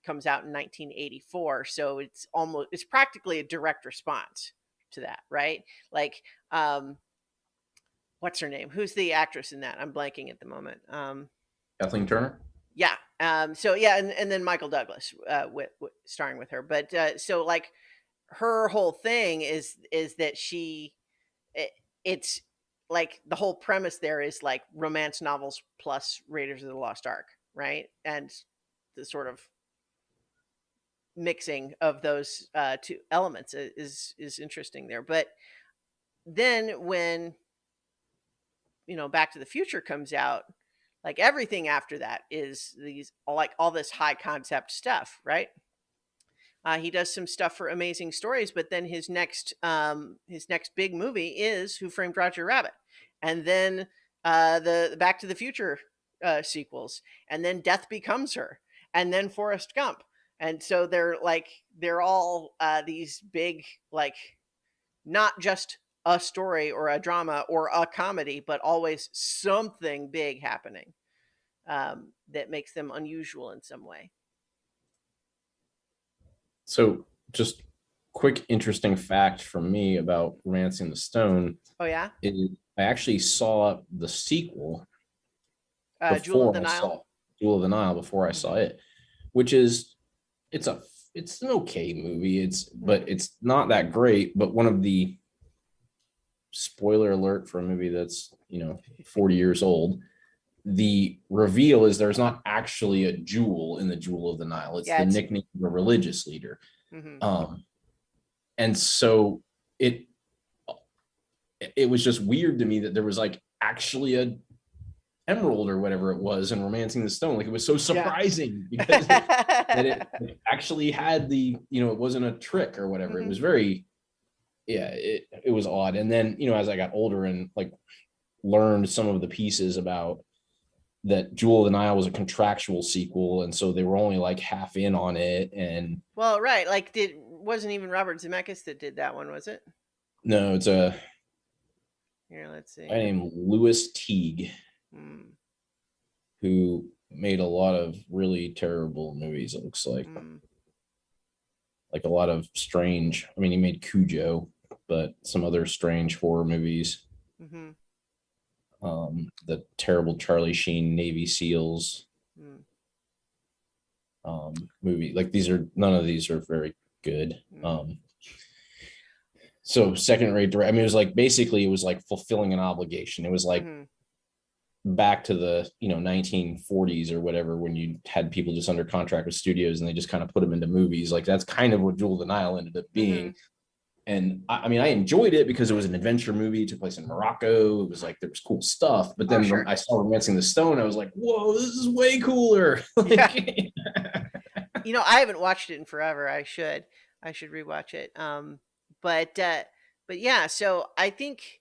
comes out in 1984, so it's practically a direct response to that, right? Like, what's her name? Who's the actress in that? I'm blanking at the moment. Kathleen Turner. Yeah. So yeah, and then Michael Douglas starring with her. But so, like, her whole thing is that she it, it's like the whole premise there is like romance novels plus Raiders of the Lost Ark, right? And the sort of mixing of those two elements is interesting there. But then when Back to the Future comes out, like everything after that is these like all this high concept stuff, right? He does some stuff for Amazing Stories, but then his next big movie is Who Framed Roger Rabbit, and then the Back to the Future sequels, and then Death Becomes Her, and then Forrest Gump, and so they're all these big, like, not just a story or a drama or a comedy, but always something big happening that makes them unusual in some way. So just quick interesting fact from me about Romancing the Stone Oh yeah, is I actually saw the sequel Jewel of before the I Nile. saw Jewel of the Nile, before I saw Mm-hmm. it, which is it's a it's an okay movie. But Mm-hmm. it's not that great. But one of the, spoiler alert for a movie that's 40 years old, the reveal is there's not actually a jewel in the Jewel of the Nile. It's Yeah, the it's. nickname of a religious leader. Mm-hmm. Um, and so it was just weird to me that there was like actually a emerald or whatever it was in Romancing the Stone. Like, it was so Yeah. surprising because it actually had it wasn't a trick or whatever. It Mm-hmm. was very, yeah, it was odd. And then, as I got older and like learned some of the pieces about that, Jewel of the Nile was a contractual sequel. And so they were only like half in on it. And Well, right. Like, wasn't even Robert Zemeckis that did that one, was it? no, it's a Here, let's guy see. named Louis Teague Mm, who made a lot of really terrible movies. It looks mm, like a lot of strange. I mean, he made Cujo, but some other strange horror movies. mm-hmm, The terrible Charlie Sheen Navy SEALs mm, movie. Like, none of these are very good. mm, So second rate direct. I mean, it was like fulfilling an obligation. It was like mm-hmm, back to the 1940s or whatever, when you had people just under contract with studios and they just kind of put them into movies. Like, that's kind of what Jewel of the Nile ended up mm-hmm. being. And I mean, I enjoyed it because it was an adventure movie. It took place in Morocco. It was like, there was cool stuff. But Oh, then sure. I saw Romancing the Stone. I was like, whoa, this is way cooler. Yeah. Like, I haven't watched it in forever. I should. I should rewatch it. But yeah. So I think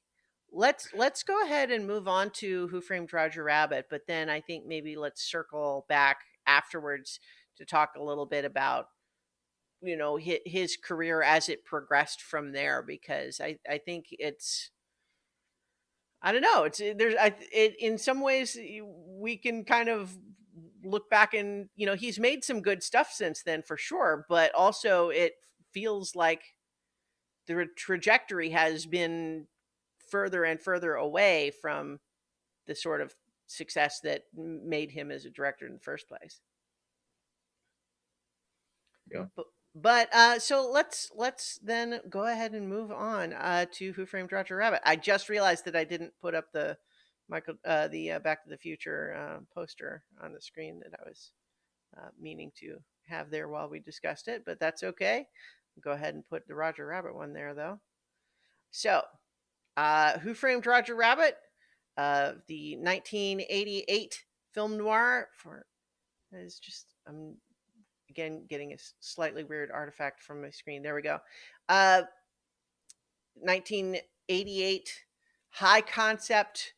let's go ahead and move on to Who Framed Roger Rabbit. But then I think maybe let's circle back afterwards to talk a little bit about his career as it progressed from there, because I think it's, I don't know, it's there's in some ways we can kind of look back and he's made some good stuff since then for sure, but also it feels like the trajectory has been further and further away from the sort of success that made him as a director in the first place. yeah. But so let's then go ahead and move on to Who Framed Roger Rabbit. I just realized that I didn't put up the Back to the Future poster on the screen that I was meaning to have there while we discussed it, but that's okay. Go ahead and put the Roger Rabbit one there though. So, Who Framed Roger Rabbit? The 1988 film noir for is just again getting a slightly weird artifact from my screen. There we go. 1988 high concept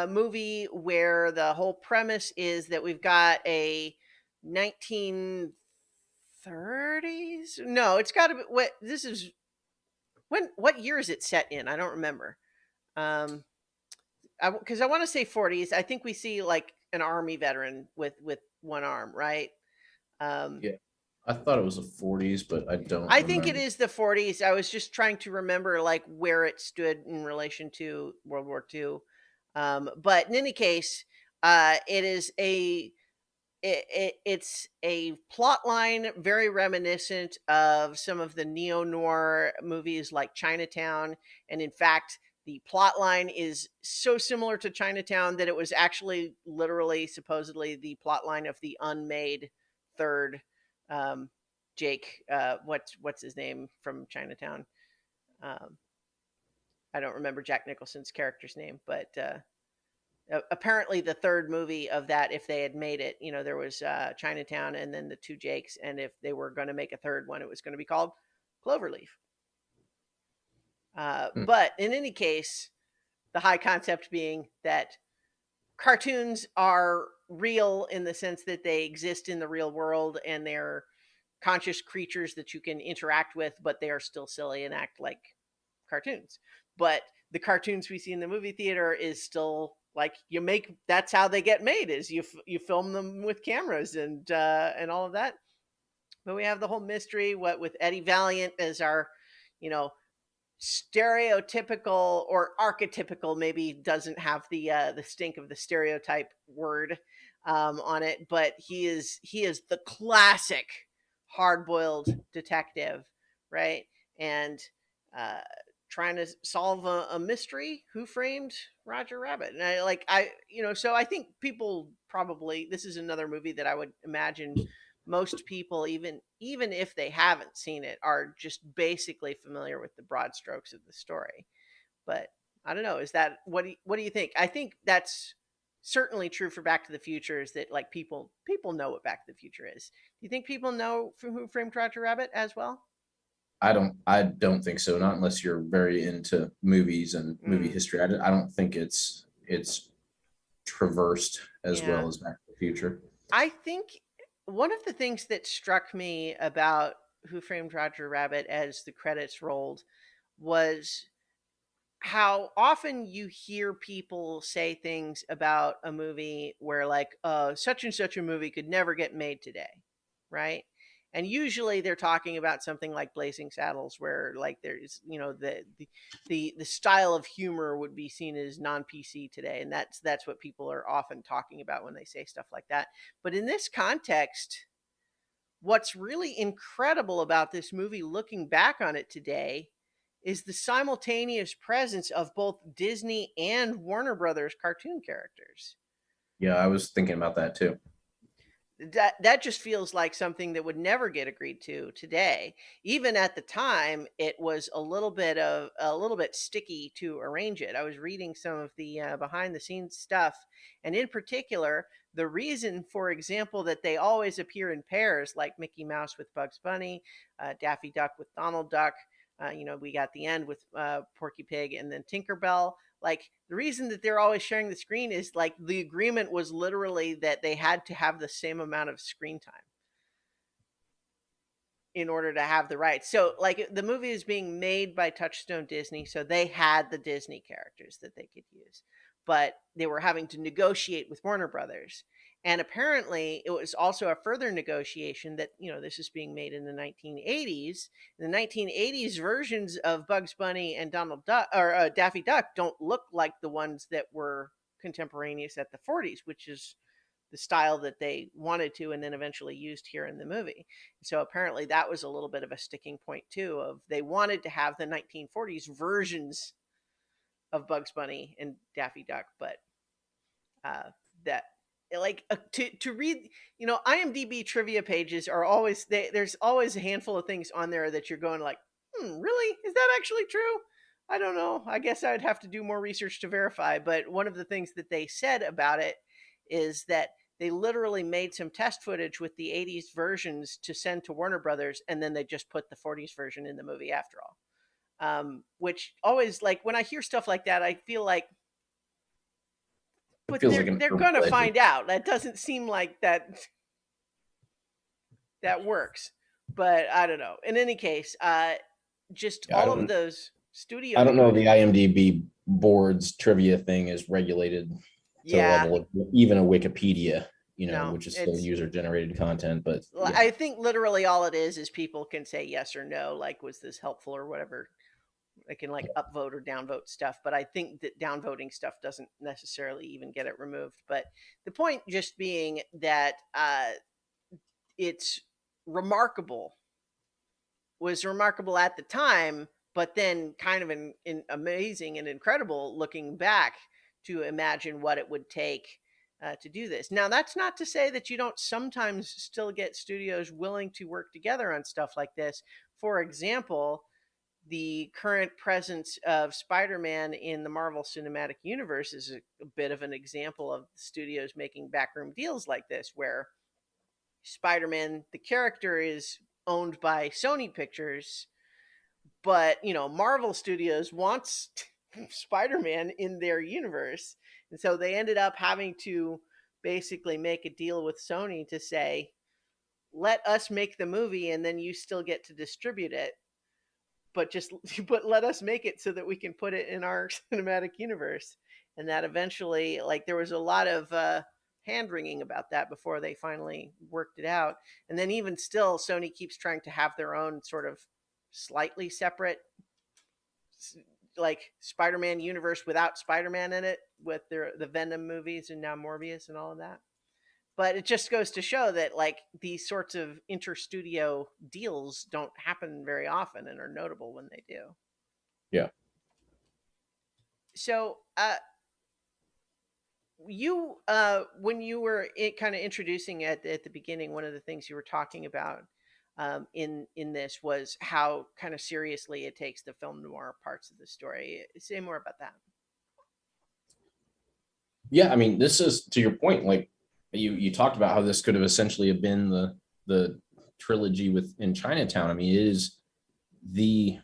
movie where the whole premise is that we've got a 1930s. No, it's got to be what this is. What year is it set in? I don't remember. Um, because I want to say 40s. I think we see like an army veteran with one arm, right? Um, Yeah. I thought it was the 40s, but I don't I think it remember. is the 40s. I was just trying to remember like where it stood in relation to World War II. But in any case, it is a it's a plot line very reminiscent of some of the neo-noir movies like Chinatown. And in fact, the plot line is so similar to Chinatown that it was actually literally supposedly the plot line of the unmade third um, Jake. What's his name from Chinatown? Um, I don't remember Jack Nicholson's character's name, but apparently the third movie of that, if they had made it, there was Chinatown and then the two Jakes, and if they were going to make a third one, it was going to be called Cloverleaf. Hmm. But in any case, the high concept being that cartoons are real in the sense that they exist in the real world and they're conscious creatures that you can interact with, but they are still silly and act like cartoons. But the cartoons we see in the movie theater is still like that's how they get made, is you film them with cameras and all of that. But we have the whole mystery, what with Eddie Valiant as our, you know, stereotypical or archetypical, maybe doesn't have the stink of the stereotype word on it, but he is the classic hard-boiled detective, right? And uh, trying to solve a mystery: who framed Roger Rabbit? And so I think people probably, this is another movie that I would imagine most people, even if they haven't seen it, are just basically familiar with the broad strokes of the story. But I don't know, is that what do you think? I think that's certainly true for Back to the Future, is that like people know what Back to the Future is. Do you think people know from Who Framed Roger Rabbit as well? I don't think so. Not unless you're very into movies and movie Mm, history. I don't think it's traversed as yeah. well as Back to the Future. I think one of the things that struck me about Who Framed Roger Rabbit as the credits rolled was how often you hear people say things about a movie where like such and such a movie could never get made today, right? And usually they're talking about something like Blazing Saddles, where like there's, the style of humor would be seen as non-PC today, and that's what people are often talking about when they say stuff like that. But in this context, what's really incredible about this movie, looking back on it today, is the simultaneous presence of both Disney and Warner Brothers cartoon characters. Yeah, I was thinking about that too. That just feels like something that would never get agreed to today. Even at the time, it was a little bit sticky to arrange it. I was reading some of the behind the scenes stuff, and in particular, the reason, for example, that they always appear in pairs, like Mickey Mouse with Bugs Bunny, Daffy Duck with Donald Duck. We got the end with Porky Pig and then Tinkerbell. Like, the reason that they're always sharing the screen is like the agreement was literally that they had to have the same amount of screen time in order to have the rights. So like the movie is being made by Touchstone Disney, so they had the Disney characters that they could use. But they were having to negotiate with Warner Brothers. And apparently it was also a further negotiation that, this is being made in the 1980s. In the 1980s versions of Bugs Bunny and Donald Duck or Daffy Duck don't look like the ones that were contemporaneous at the 40s, which is the style that they wanted to and then eventually used here in the movie. So apparently that was a little bit of a sticking point too, of they wanted to have the 1940s versions of Bugs Bunny and Daffy Duck, but that like to read, IMDb trivia pages are always there's always a handful of things on there that you're going like, really, is that actually true? I don't know, I guess I would have to do more research to verify. But one of the things that they said about it is that they literally made some test footage with the 80s versions to send to Warner Brothers, and then they just put the 40s version in the movie after all. Which always, like, when I hear stuff like that, I feel like, It but feels they're like an they're urban gonna legend. find out. That doesn't seem like that works. But I don't know. In any case, just Yeah, I all of don't those I studios don't know if put the in. IMDb board's trivia thing is regulated to the Yeah, level of even a Wikipedia, no, which is still it's. user generated content. But yeah, I think literally all it is people can say yes or no, like was this helpful or whatever. They can like upvote or downvote stuff, but I think that downvoting stuff doesn't necessarily even get it removed. But the point just being that it's remarkable was remarkable at the time, but then kind of amazing and incredible looking back to imagine what it would take to do this. Now, that's not to say that you don't sometimes still get studios willing to work together on stuff like this. For example, the current presence of Spider-Man in the Marvel Cinematic Universe is a bit of an example of studios making backroom deals like this, where Spider-Man, the character, is owned by Sony Pictures, but Marvel Studios wants Spider-Man in their universe, and so they ended up having to basically make a deal with Sony to say, let us make the movie and then you still get to distribute it, but just but let us make it so that we can put it in our cinematic universe. And that eventually, like, there was a lot of hand wringing about that before they finally worked it out. And then even still, Sony keeps trying to have their own sort of slightly separate, like, Spider-Man universe without Spider-Man in it, with the Venom movies and now Morbius and all of that. But it just goes to show that, like, these sorts of interstudio deals don't happen very often and are notable when they do. Yeah. So, you when you were kind of introducing at the beginning, one of the things you were talking about in this was how kind of seriously it takes the film noir parts of the story. Say more about that. Yeah, I mean, this is, to your point, like you talked about how this could have essentially have been the trilogy in Chinatown. I mean, it is the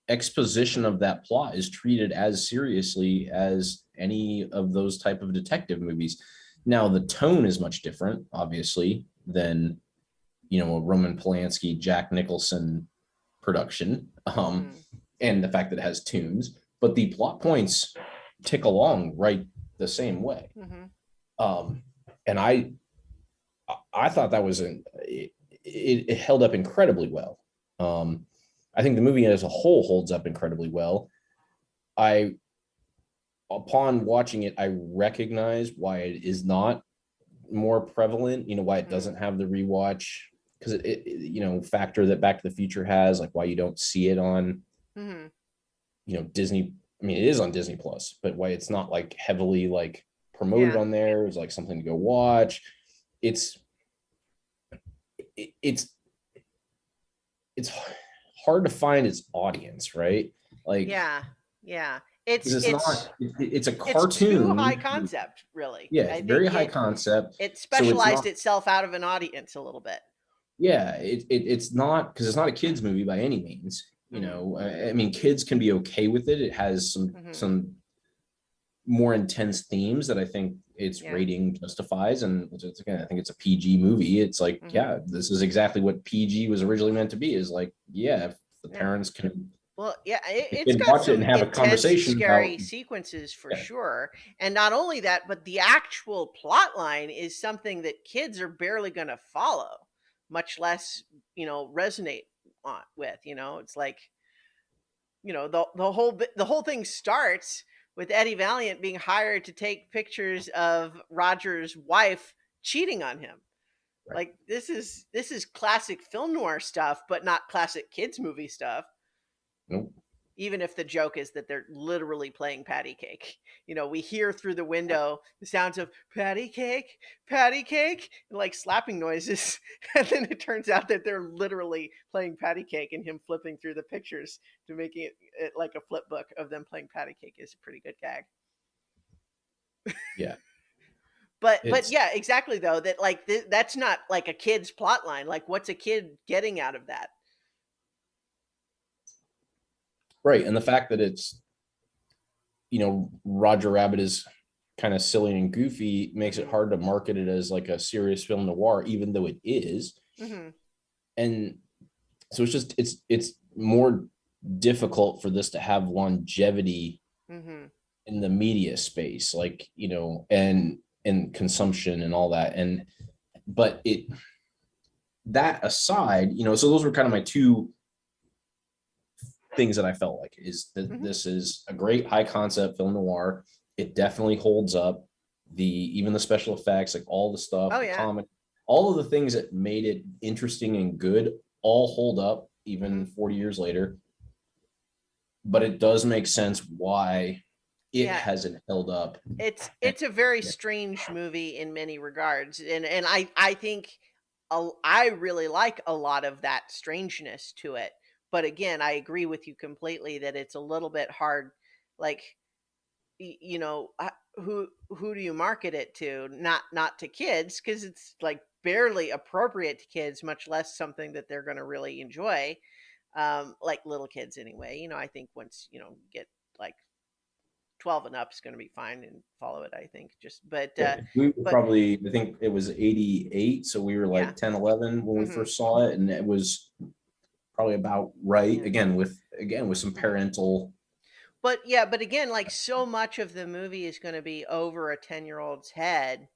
exposition of that plot is treated as seriously as any of those type of detective movies. Now, the tone is much different, obviously, than a Roman Polanski, Jack Nicholson production, and the fact that it has tunes, but the plot points tick along right the same way. And I thought that was it held up incredibly well. I think the movie as a whole holds up incredibly well. Upon watching it, I recognize why it is not more prevalent, why it doesn't have the rewatch, because it factor that Back to the Future has, like why you don't see it on, Disney. I mean, it is on Disney Plus, but why it's not like heavily like promoted on there is like something to go watch. It's hard to find its audience, right? Like, yeah. It's a cartoon. It's too high concept, really. Yeah, it's very high concept. It specialized itself out of an audience a little bit. Yeah, it's not, because it's not a kids movie by any means. I mean, kids can be okay with it. It has some more intense themes that I think its rating justifies, and again, I think it's a PG movie. It's like, this is exactly what PG was originally meant to be. Is like, if the parents can. Well, yeah, it's got some intense, scary sequences for sure. And not only that, but the actual plot line is something that kids are barely going to follow, much less, resonate with. It's like, the whole thing starts with Eddie Valiant being hired to take pictures of Roger's wife cheating on him. Right. Like, this is classic film noir stuff, but not classic kids movie stuff. Nope. Even if the joke is that they're literally playing patty cake. We hear through the window the sounds of patty cake, and like slapping noises. And then it turns out that they're literally playing patty cake, and him flipping through the pictures to making it like a flip book of them playing patty cake is a pretty good gag. Yeah. But yeah, exactly, though, that like that's not like a kid's plot line. Like, what's a kid getting out of that? Right. And the fact that it's, Roger Rabbit is kind of silly and goofy makes it hard to market it as like a serious film noir, even though it is. And so it's more difficult for this to have longevity in the media space, like, and consumption and all that. But that aside, so those were kind of my two things that I felt like is that Mhm. this is a great high concept film noir. It definitely holds up. Even the special effects, like all the stuff, Oh the yeah. comic, all of the things that made it interesting and good all hold up even Mhm. 40 years later. But it does make sense why it Yeah. hasn't held up. And It's a very yeah, strange movie in many regards, and I think I really like a lot of that strangeness to it. But again, I agree with you completely that it's a little bit hard. Like, you know, who do you market it to? Not to kids, because it's like barely appropriate to kids, much less something that they're going to really enjoy. Like little kids anyway. You know, I think once get like 12 and up is going to be fine and follow it, I think. Just yeah, we were but probably, I think it was 88, so we were yeah. like 10, 11 when we Hmm. first saw it, and it was probably about right. Yeah. Again with some parental. But yeah, but again, like so much of the movie is going to be over a 10-year-old's head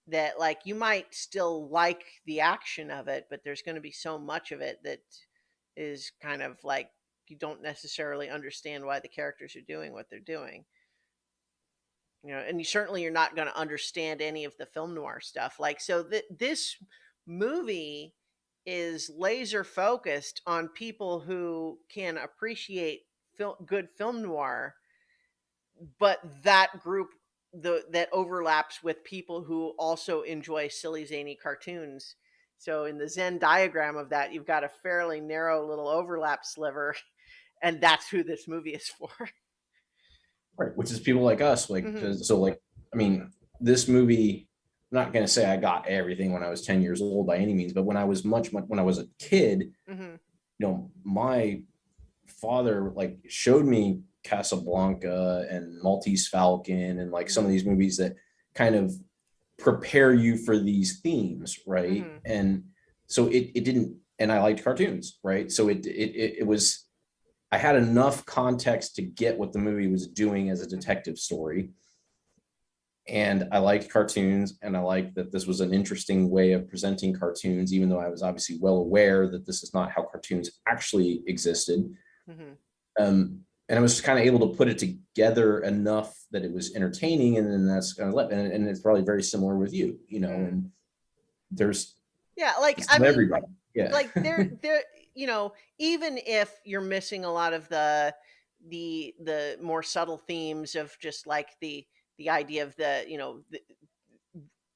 that like you might still like the action of it, but there's going to be so much of it that is kind of like you don't necessarily understand why the characters are doing what they're doing. And you're not going to understand any of the film noir stuff. Like, so this movie is laser focused on people who can appreciate good film noir, but that group that overlaps with people who also enjoy silly zany cartoons. So in the Venn diagram of that, you've got a fairly narrow little overlap sliver, and that's who this movie is for. Right, which is people like us, like, Hmm. so like, I mean, this movie, I'm not going to say I got everything when I was 10 years old by any means, but when I was when I was a kid, Hmm. my father like showed me Casablanca and Maltese Falcon and like some of Hmm. these movies that kind of prepare you for these themes, right? Hmm. And so it didn't, and I liked cartoons, right? So it was, I had enough context to get what the movie was doing as a Hmm. detective story. And I liked cartoons, and I liked that this was an interesting way of presenting cartoons, even though I was obviously well aware that this is not how cartoons actually existed. Hmm. And I was just kind of able to put it together enough that it was entertaining, and then that's kind of and it's probably very similar with you, Hmm. and there's Yeah, like it's I not mean, everybody. Yeah. like there even if you're missing a lot of the more subtle themes of just like the idea of the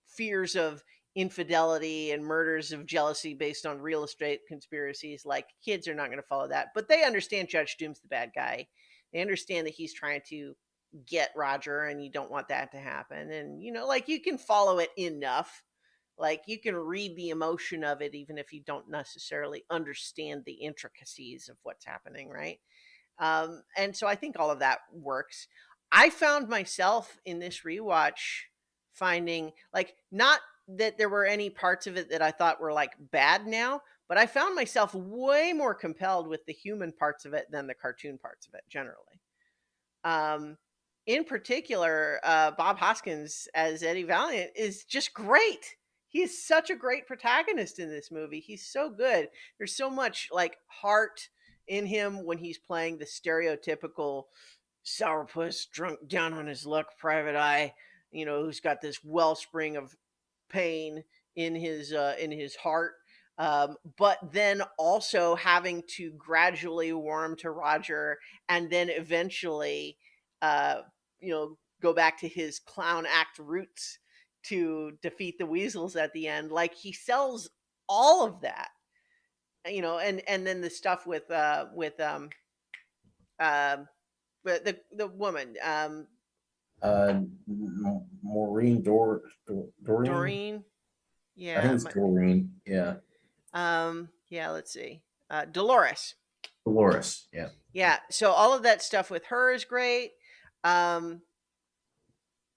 fears of infidelity and murders of jealousy based on real estate conspiracies, like kids are not going to follow that, but they understand Judge Doom's the bad guy. They understand that he's trying to get Roger and you don't want that to happen, and like you can follow it enough, like you can read the emotion of it even if you don't necessarily understand the intricacies of what's happening, right? And so I think all of that works. I found myself in this rewatch finding like not that there were any parts of it that I thought were like bad now, but I found myself way more compelled with the human parts of it than the cartoon parts of it generally. Um, in particular, Bob Hoskins as Eddie Valiant is just great. He is such a great protagonist in this movie. He's so good. There's so much like heart in him when he's playing the stereotypical sourpuss, drunk down on his luck, private eye. Who's got this wellspring of pain in his heart, but then also having to gradually warm to Roger, and then eventually, go back to his clown act roots to defeat the weasels at the end. Like he sells all of that, and then the stuff um with the woman, uh Maureen Doreen. Doreen. I think Yeah, it's Doreen. Yeah. yeah. Let's see, Dolores. Dolores. Yeah. Yeah, so all of that stuff with her is great. Um,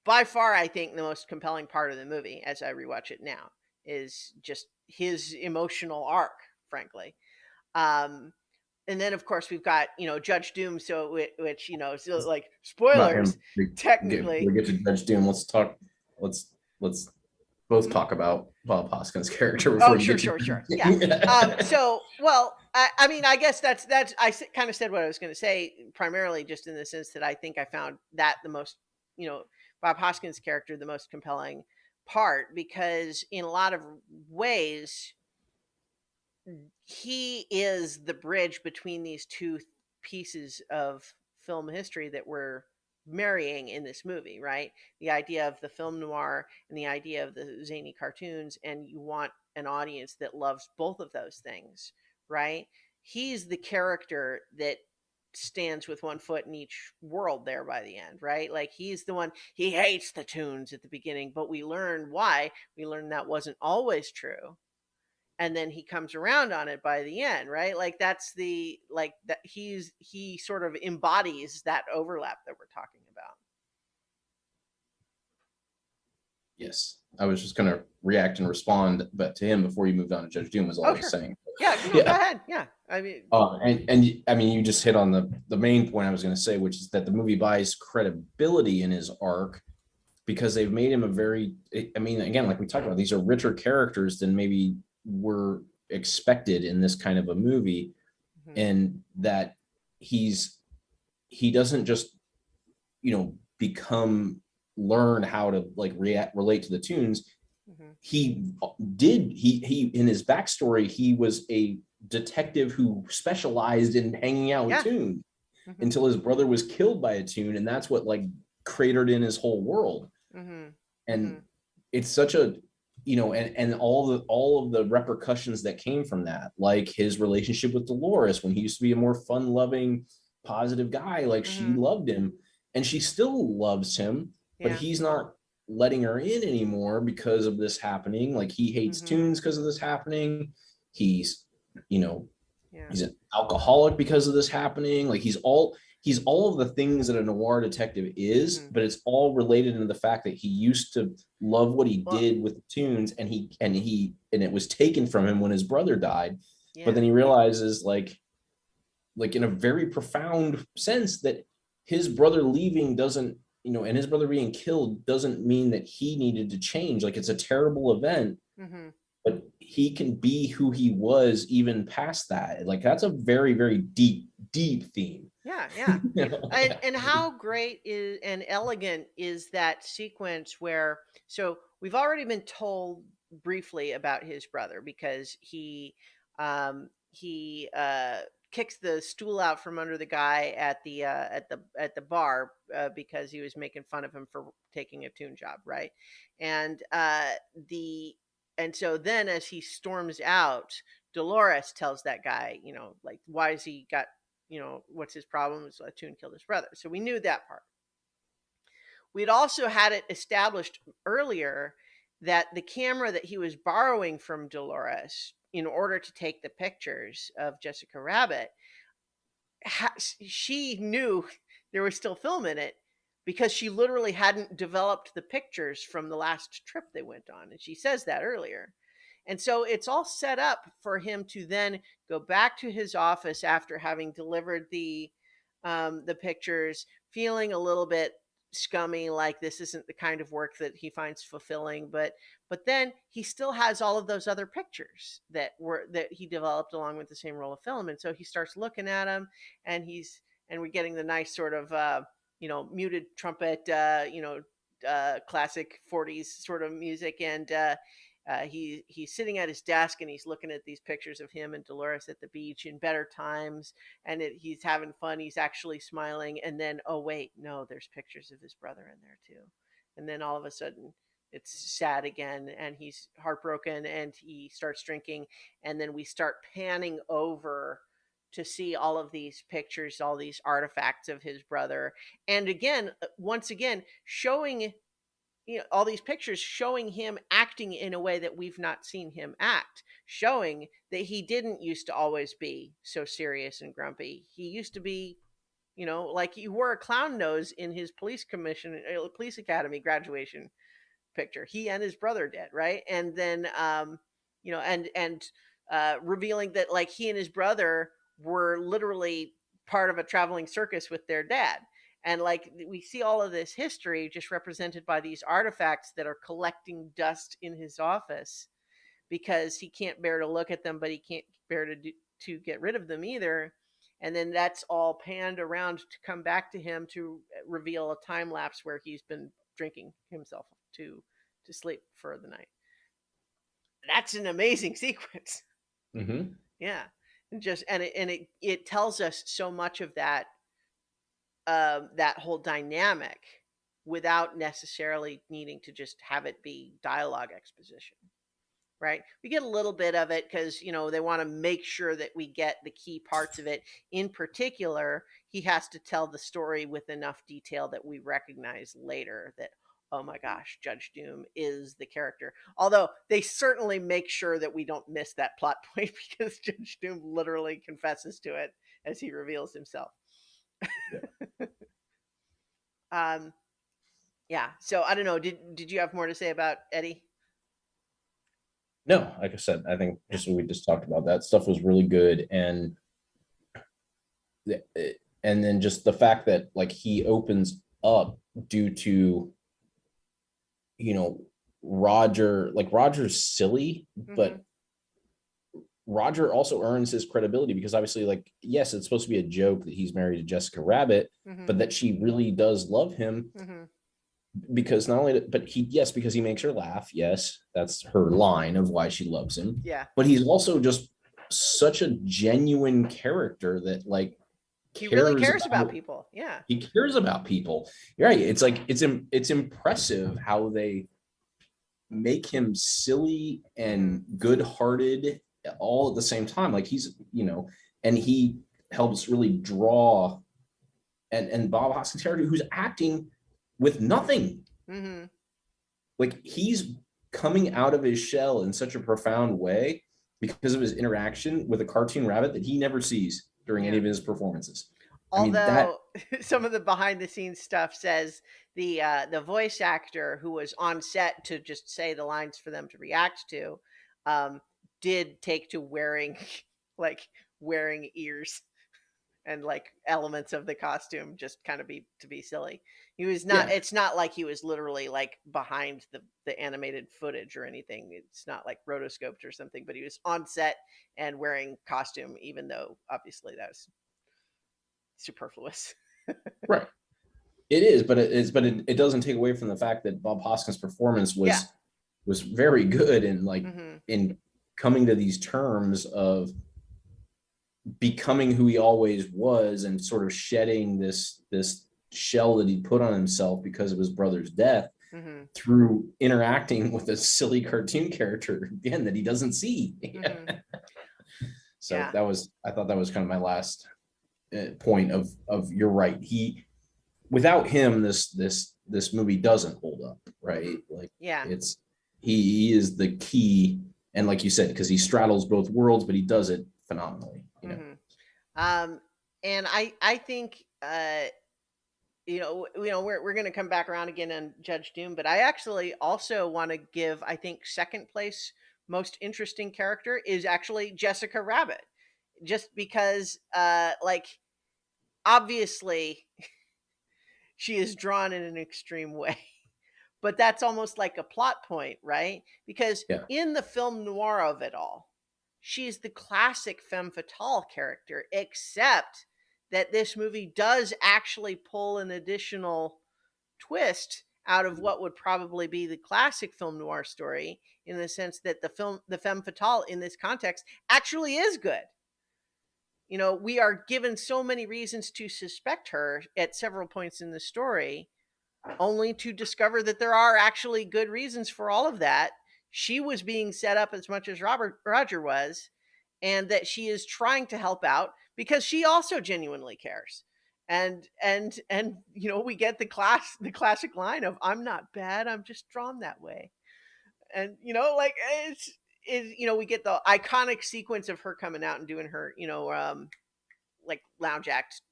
by far, I think the most compelling part of the movie, as I rewatch it now, is just his emotional arc. Frankly, um, and then of course we've got Judge Doom, so which so like About spoilers him. technically. We get to Judge Doom. Let's talk. Let's both Mhm. talk about Bob Hoskins' character before Oh, we sure, get to sure, sure. Judge Yeah. Doom. So, well, I mean, I guess that's kind of said what I was going to say, primarily just in the sense that I think I found that the most, you know, Bob Hoskins' character the most compelling part, because in a lot of ways he is the bridge between these two pieces of film history that we're marrying in this movie, right? The idea of the film noir and the idea of the zany cartoons, and you want an audience that loves both of those things, right? He's the character that stands with one foot in each world there by the end, right? Like he's the one, he hates the tunes at the beginning, but we learn why. We learn that wasn't always true, and then he comes around on it by the end, right? Like that's the, like that he sort of embodies that overlap that we're talking about. Yes, I was just going to react and respond, but to him before you moved on to Judge Doom was all Oh, I was sure. saying. Yeah, no, go Yeah. ahead. Yeah, I mean, And I mean, you just hit on the main point I was going to say, which is that the movie buys credibility in his arc because they've made him a very, I mean, again, like we talked about, these are richer characters than maybe were expected in this kind of a movie. mhm, And that he doesn't just, become, learn how to like relate to the tunes. mhm. He in his backstory, he was a detective who specialized in hanging out with Yeah. tunes Mhm, until his brother was killed by a tune, and that's what like cratered in his whole world. mhm, And mhm. it's such a, and all of the repercussions that came from that, like his relationship with Dolores when he used to be a more fun loving, positive guy, like she Mhm. loved him and she still loves him, but Yeah. he's not letting her in anymore because of this happening. Like he hates Mhm. tunes because of this happening. He's, you know, Yeah. he's an alcoholic because of this happening. Like he's all of the things that a noir detective is, Mhm. but it's all related into the fact that he used to love what he Well, did with the tunes, and it was taken from him when his brother died. But yeah. then he realizes, like in a very profound sense, that his brother leaving doesn't, and his brother being killed doesn't mean that he needed to change. Like it's a terrible event, Mhm. but he can be who he was even past that. Like that's a very, very deep, deep theme. Yeah, yeah. Yeah. And how great is and elegant is that sequence where, so we've already been told briefly about his brother, because he kicks the stool out from under the guy at the bar, because he was making fun of him for taking a tune job, right? And the and so then as he storms out, Dolores tells that guy, like, why has he got, what's his problem? So a tune killed his brother. So we knew that part. We'd also had it established earlier that the camera that he was borrowing from Dolores in order to take the pictures of Jessica Rabbit, she knew there was still film in it, because she literally hadn't developed the pictures from the last trip they went on. And she says that earlier. And so it's all set up for him to then go back to his office after having delivered the pictures, feeling a little bit scummy, like this isn't the kind of work that he finds fulfilling. But then he still has all of those other pictures that he developed along with the same roll of film, and so he starts looking at them, and we're getting the nice sort of muted trumpet, classic 40s sort of music, and he's sitting at his desk and he's looking at these pictures of him and Dolores at the beach in better times, and he's having fun. He's actually smiling, and then, oh wait, no, there's pictures of his brother in there too, and then all of a sudden it's sad again, and he's heartbroken, and he starts drinking, and then we start panning over to see all of these pictures, all these artifacts of his brother, and again, once again, showing, all these pictures showing him acting in a way that we've not seen him act, showing that he didn't used to always be so serious and grumpy. He used to be, like he wore a clown nose in his police academy graduation picture. He and his brother did, right? And then revealing that, like, he and his brother were literally part of a traveling circus with their dad. And like we see all of this history just represented by these artifacts that are collecting dust in his office, because he can't bear to look at them, but he can't bear to to get rid of them either. And then that's all panned around to come back to him to reveal a time lapse where he's been drinking himself to sleep for the night. That's an amazing sequence. Mm-hmm. Yeah. And just and it tells us so much of that that whole dynamic without necessarily needing to just have it be dialogue exposition, right? We get a little bit of it because they want to make sure that we get the key parts of it. In particular, he has to tell the story with enough detail that we recognize later that, oh my gosh, Judge Doom is the character. Although they certainly make sure that we don't miss that plot point because Judge Doom literally confesses to it as he reveals himself. Yeah. um yeah, so I don't know, did you have more to say about Eddie? No, like I said, I think just what we just talked about, that stuff was really good, and then just the fact that like he opens up due to you know Roger, like Roger's silly, Mm-hmm. but Roger also earns his credibility because obviously, like, yes, it's supposed to be a joke that he's married to Jessica Rabbit, Mm-hmm. but that she really does love him Mm-hmm. because not only, but yes, because he makes her laugh. Yes, that's her line of why she loves him. Yeah, But he's also just such a genuine character that like he really cares cares about about people. Yeah. he cares about people. You're right. It's like it's impressive how they make him silly Mm-hmm. and good-hearted all at the same time. Like and he helps really draw and Bob Hoskins' character who's acting with nothing. Mm-hmm. Like he's coming out of his shell in such a profound way because of his interaction with a cartoon rabbit that he never sees during any Yeah. of his performances. I mean, that Although some of the behind the scenes stuff says the voice actor who was on set to just say the lines for them to react to um, did take to wearing like wearing ears and like elements of the costume just kind of be to be silly. He was not. yeah, It's not like he was literally like behind the animated footage or anything. It's not like rotoscoped or something. But he was on set and wearing costume, even though obviously that was superfluous. right. It is, but it doesn't take away from the fact that Bob Hoskins' performance Yeah. was very good and like Mm-hmm. in coming to these terms of becoming who he always was and sort of shedding this shell that he put on himself because of his brother's death Mm-hmm. through interacting with a silly cartoon character again that he doesn't see. Mm-hmm. So Yeah. I thought that was kind of my last point of you're right. He without him this movie doesn't hold up, Mm-hmm. right? Like Yeah. it's he is the key, and like you said, because he straddles both worlds, but he does it phenomenally. Mm-hmm. Um, and I think we're going to come back around again on Judge Doom, but I actually also want to give, I think, second place most interesting character is actually Jessica Rabbit, just because like obviously she is drawn in an extreme way. But that's almost like a plot point, right? Because Yeah, in the film noir of it all, she's the classic femme fatale character, except that this movie does actually pull an additional twist out of what would probably be the classic film noir story, in the sense that the femme fatale in this context actually is good. We are given so many reasons to suspect her at several points in the story, only to discover that there are actually good reasons for all of that. She was being set up as much as Roger was, and that she is trying to help out because she also genuinely cares. And we get the classic line of "I'm not bad, I'm just drawn that way." And like it's is we get the iconic sequence of her coming out and doing her like lounge act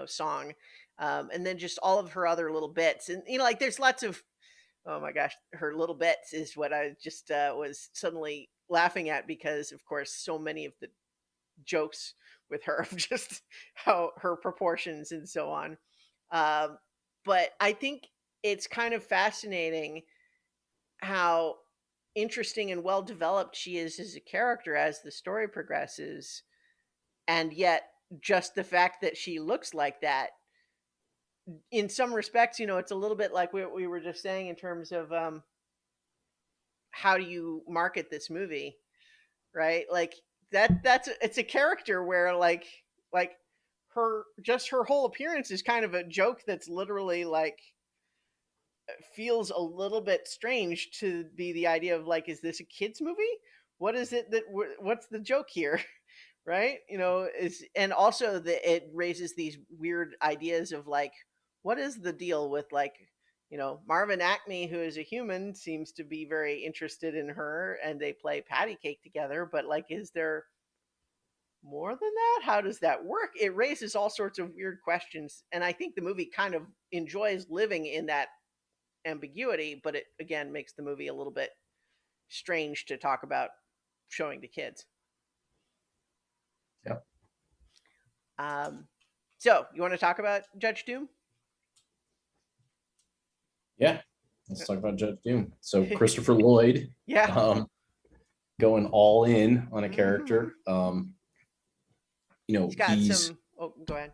song, and then just all of her other little bits, and like there's lots of, oh my gosh, her little bits is what I just was suddenly laughing at, because of course so many of the jokes with her of just how her proportions and so on. um, but I think it's kind of fascinating how interesting and well developed she is as a character as the story progresses, And yet just the fact that she looks like that, in some respects, it's a little bit like what we were just saying in terms of how do you market this movie, right? Like that's it's a character where like her whole appearance is kind of a joke that's literally like feels a little bit strange to be the idea of like, is this a kids movie? What is it that what's the joke here? Right? Is and also it raises these weird ideas of like, what is the deal with like, Marvin Acme, who is a human, seems to be very interested in her, and they play patty cake together. But like, is there more than that? How does that work? It raises all sorts of weird questions, and I think the movie kind of enjoys living in that ambiguity, but it again makes the movie a little bit strange to talk about showing to kids. Yeah. Um, so you want to talk about Judge Doom? Yeah. Let's talk about Judge Doom. So Christopher Lloyd, Yeah. going all in on a Mm-hmm. character. He's got some. Oh, go ahead.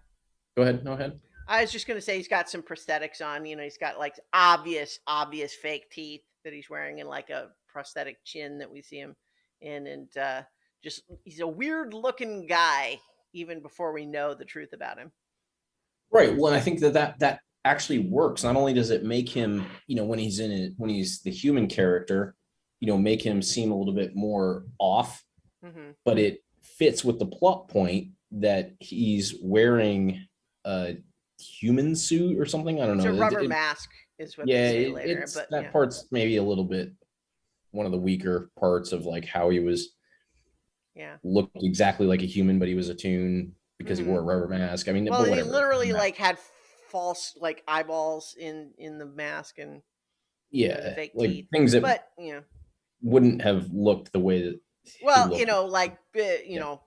Go ahead. No ahead. I was just going to say he's got some prosthetics on. He's got like obvious fake teeth that he's wearing, and like a prosthetic chin that we see him in, and just he's a weird looking guy even before we know the truth about him. Right. Well, and I think that actually works. Not only does it make him, when he's in it, when he's the human character, make him seem a little bit more off, Mm-hmm. but it fits with the plot point that he's wearing a human suit or something. I don't It's know. a rubber mask, is what they Yeah, say later. it's But that yeah, part's maybe a little bit one of the weaker parts of like how he was yeah. looked exactly like a human, but he was a tune because he Mm-hmm. wore a rubber mask. I mean, Well, but he whatever. literally like had false like eyeballs in the mask, and the Yeah, fake like teeth. things that But wouldn't have looked the way that he well, looked. like Yeah,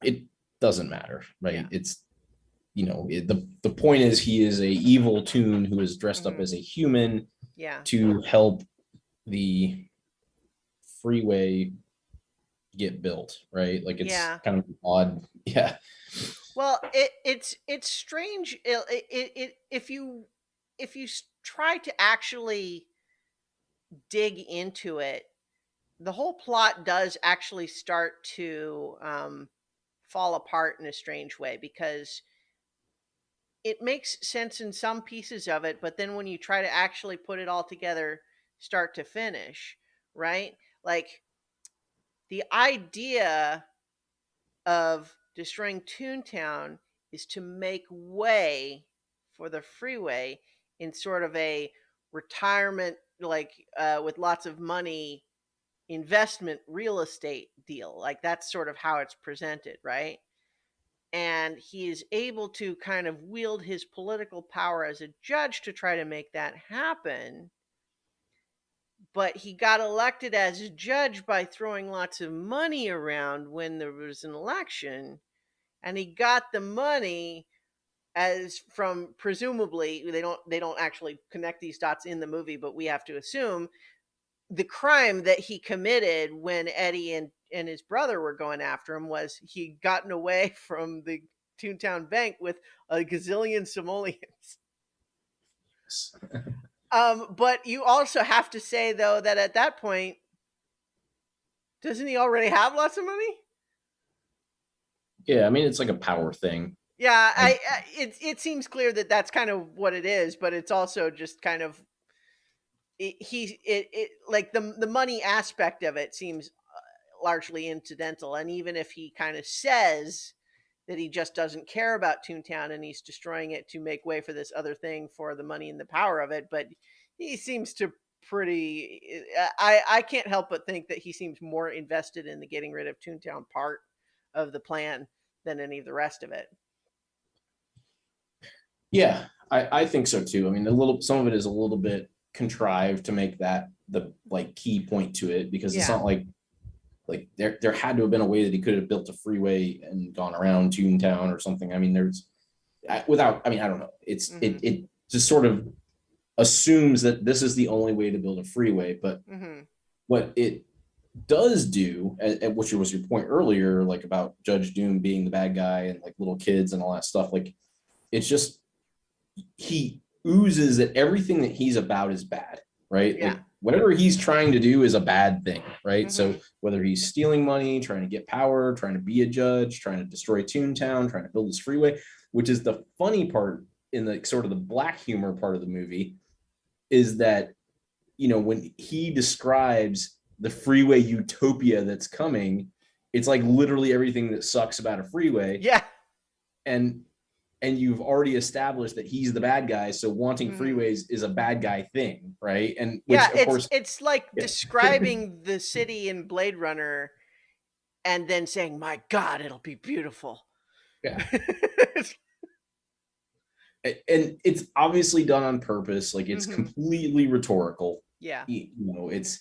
it doesn't matter, yeah. right? It's the point is he is a evil tune who is dressed up Mm-hmm. as a human Yeah. to help the freeway get built, right? Like it's Yeah. kind of odd. Yeah. Well, it's strange. If you try to actually dig into it, the whole plot does actually start to fall apart in a strange way, because it makes sense in some pieces of it, but then when you try to actually put it all together, start to finish, right? Like the idea of destroying Toontown is to make way for the freeway in sort of a retirement, like with lots of money investment real estate deal. Like that's sort of how it's presented, right? And he is able to kind of wield his political power as a judge to try to make that happen. But he got elected as a judge by throwing lots of money around when there was an election, and he got the money as from, presumably, they don't actually connect these dots in the movie, but we have to assume the crime that he committed when Eddie and his brother were going after him was he'd gotten away from the Toontown Bank with a gazillion simoleons. But you also have to say though that at that point, doesn't he already have lots of money? Yeah, I mean it's like a power thing. Yeah, I it seems clear that that's kind of what it is, but it's also just kind of like the money aspect of it seems largely incidental. And even if he kind of says that he just doesn't care about Toontown and he's destroying it to make way for this other thing for the money and the power of it, but he seems to pretty. I can't help but think that he seems more invested in the getting rid of Toontown part of the plan than any of the rest of it. Yeah, I think so too. I mean, some of it is a little bit contrived to make that the like key point to it, because it's Yeah. not like there had to have been a way that he could have built a freeway and gone around Toontown or something. I mean, I mean, I don't know. It just sort of assumes that this is the only way to build a freeway, but Mm-hmm. what it does do, and which was your point earlier, like about Judge Doom being the bad guy and like little kids and all that stuff, like it's just he oozes that everything that he's about is bad, right? Yeah. Like whatever he's trying to do is a bad thing, right? So Hmm. whether he's stealing money, trying to get power, trying to be a judge, trying to destroy Toontown, trying to build this freeway, which is the funny part in the sort of the black humor part of the movie, is that when he describes the freeway utopia that's coming, it's like literally everything that sucks about a freeway. Yeah. And you've already established that he's the bad guy, so wanting Hmm. freeways is a bad guy thing, right? And Yeah, which of it's course, it's like yeah. describing the city in Blade Runner and then saying, "My God, it'll be beautiful." Yeah, and it's obviously done on purpose, like it's Hmm. completely rhetorical. Yeah. It's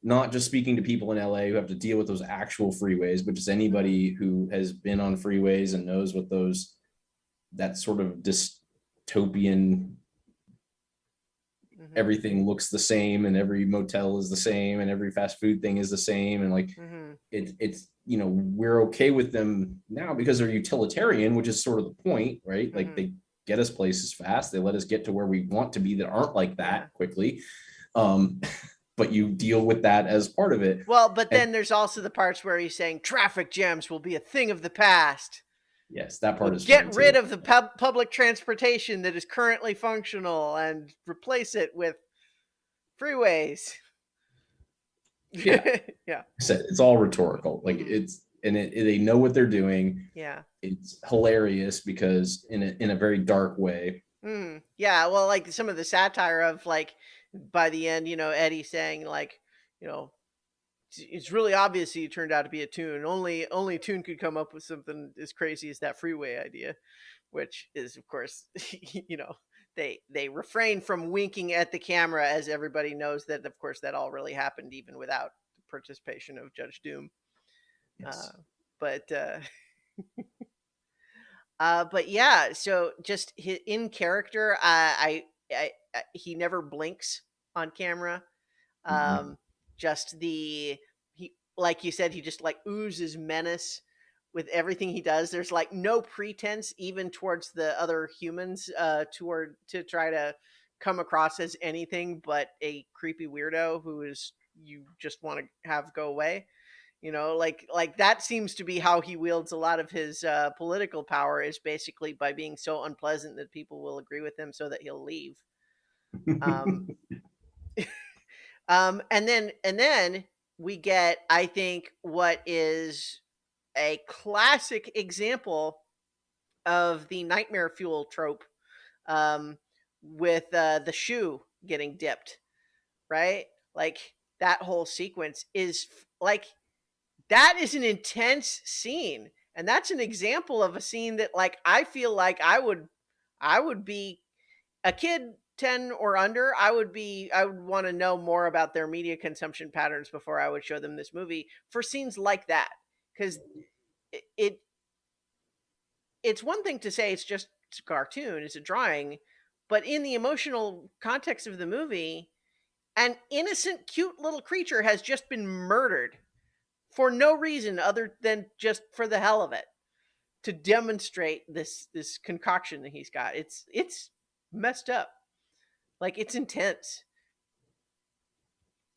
not just speaking to people in LA who have to deal with those actual freeways, but just Hmm. anybody who has been on freeways and knows what those that sort of dystopian, Hmm. everything looks the same and every motel is the same and every fast food thing is the same, and like Hmm. it's we're okay with them now because they're utilitarian, which is sort of the point, right? Like Hmm. they get us places fast, they let us get to where we want to be that aren't like Yeah. that quickly. um but you deal with that as part of it. Well, but And then there's also the parts where he's saying traffic jams will be a thing of the past. yes, that part We'll is funny get rid too. of the public transportation that is currently functional and replace it with freeways. Yeah, Yeah. it's all rhetorical, like Hmm. they know what they're doing. Yeah. It's hilarious because in a very dark way. Mm. Yeah. Well, like some of the satire of like by the end, Eddie saying like, you know, it's really obvious he turned out to be a tune. Only a tune could come up with something as crazy as that freeway idea, which is of course, they refrain from winking at the camera as everybody knows that of course that all really happened even without the participation of Judge Doom. Uh, Yes. but but yeah, so just in character, he never blinks on camera. Mhm. Um, just he, like you said, he just like oozes menace with everything he does. There's like no pretense even towards the other humans, to try to come across as anything but a creepy weirdo who is you just want to have go away. Like that seems to be how he wields a lot of his political power, is basically by being so unpleasant that people will agree with him so that he'll leave. Um, and then we get, I think, what is a classic example of the nightmare fuel trope, um, with the shoe getting dipped, right? Like that whole sequence is like that is an intense scene, and that's an example of a scene that like I feel like I would be a kid 10 or under. I would want to know more about their media consumption patterns before I would show them this movie for scenes like that, because it, it it's one thing to say it's a cartoon, it's a drawing, but in the emotional context of the movie, an innocent cute little creature has just been murdered for no reason other than just for the hell of it, to demonstrate this concoction that he's got. It's messed up. Like it's intense.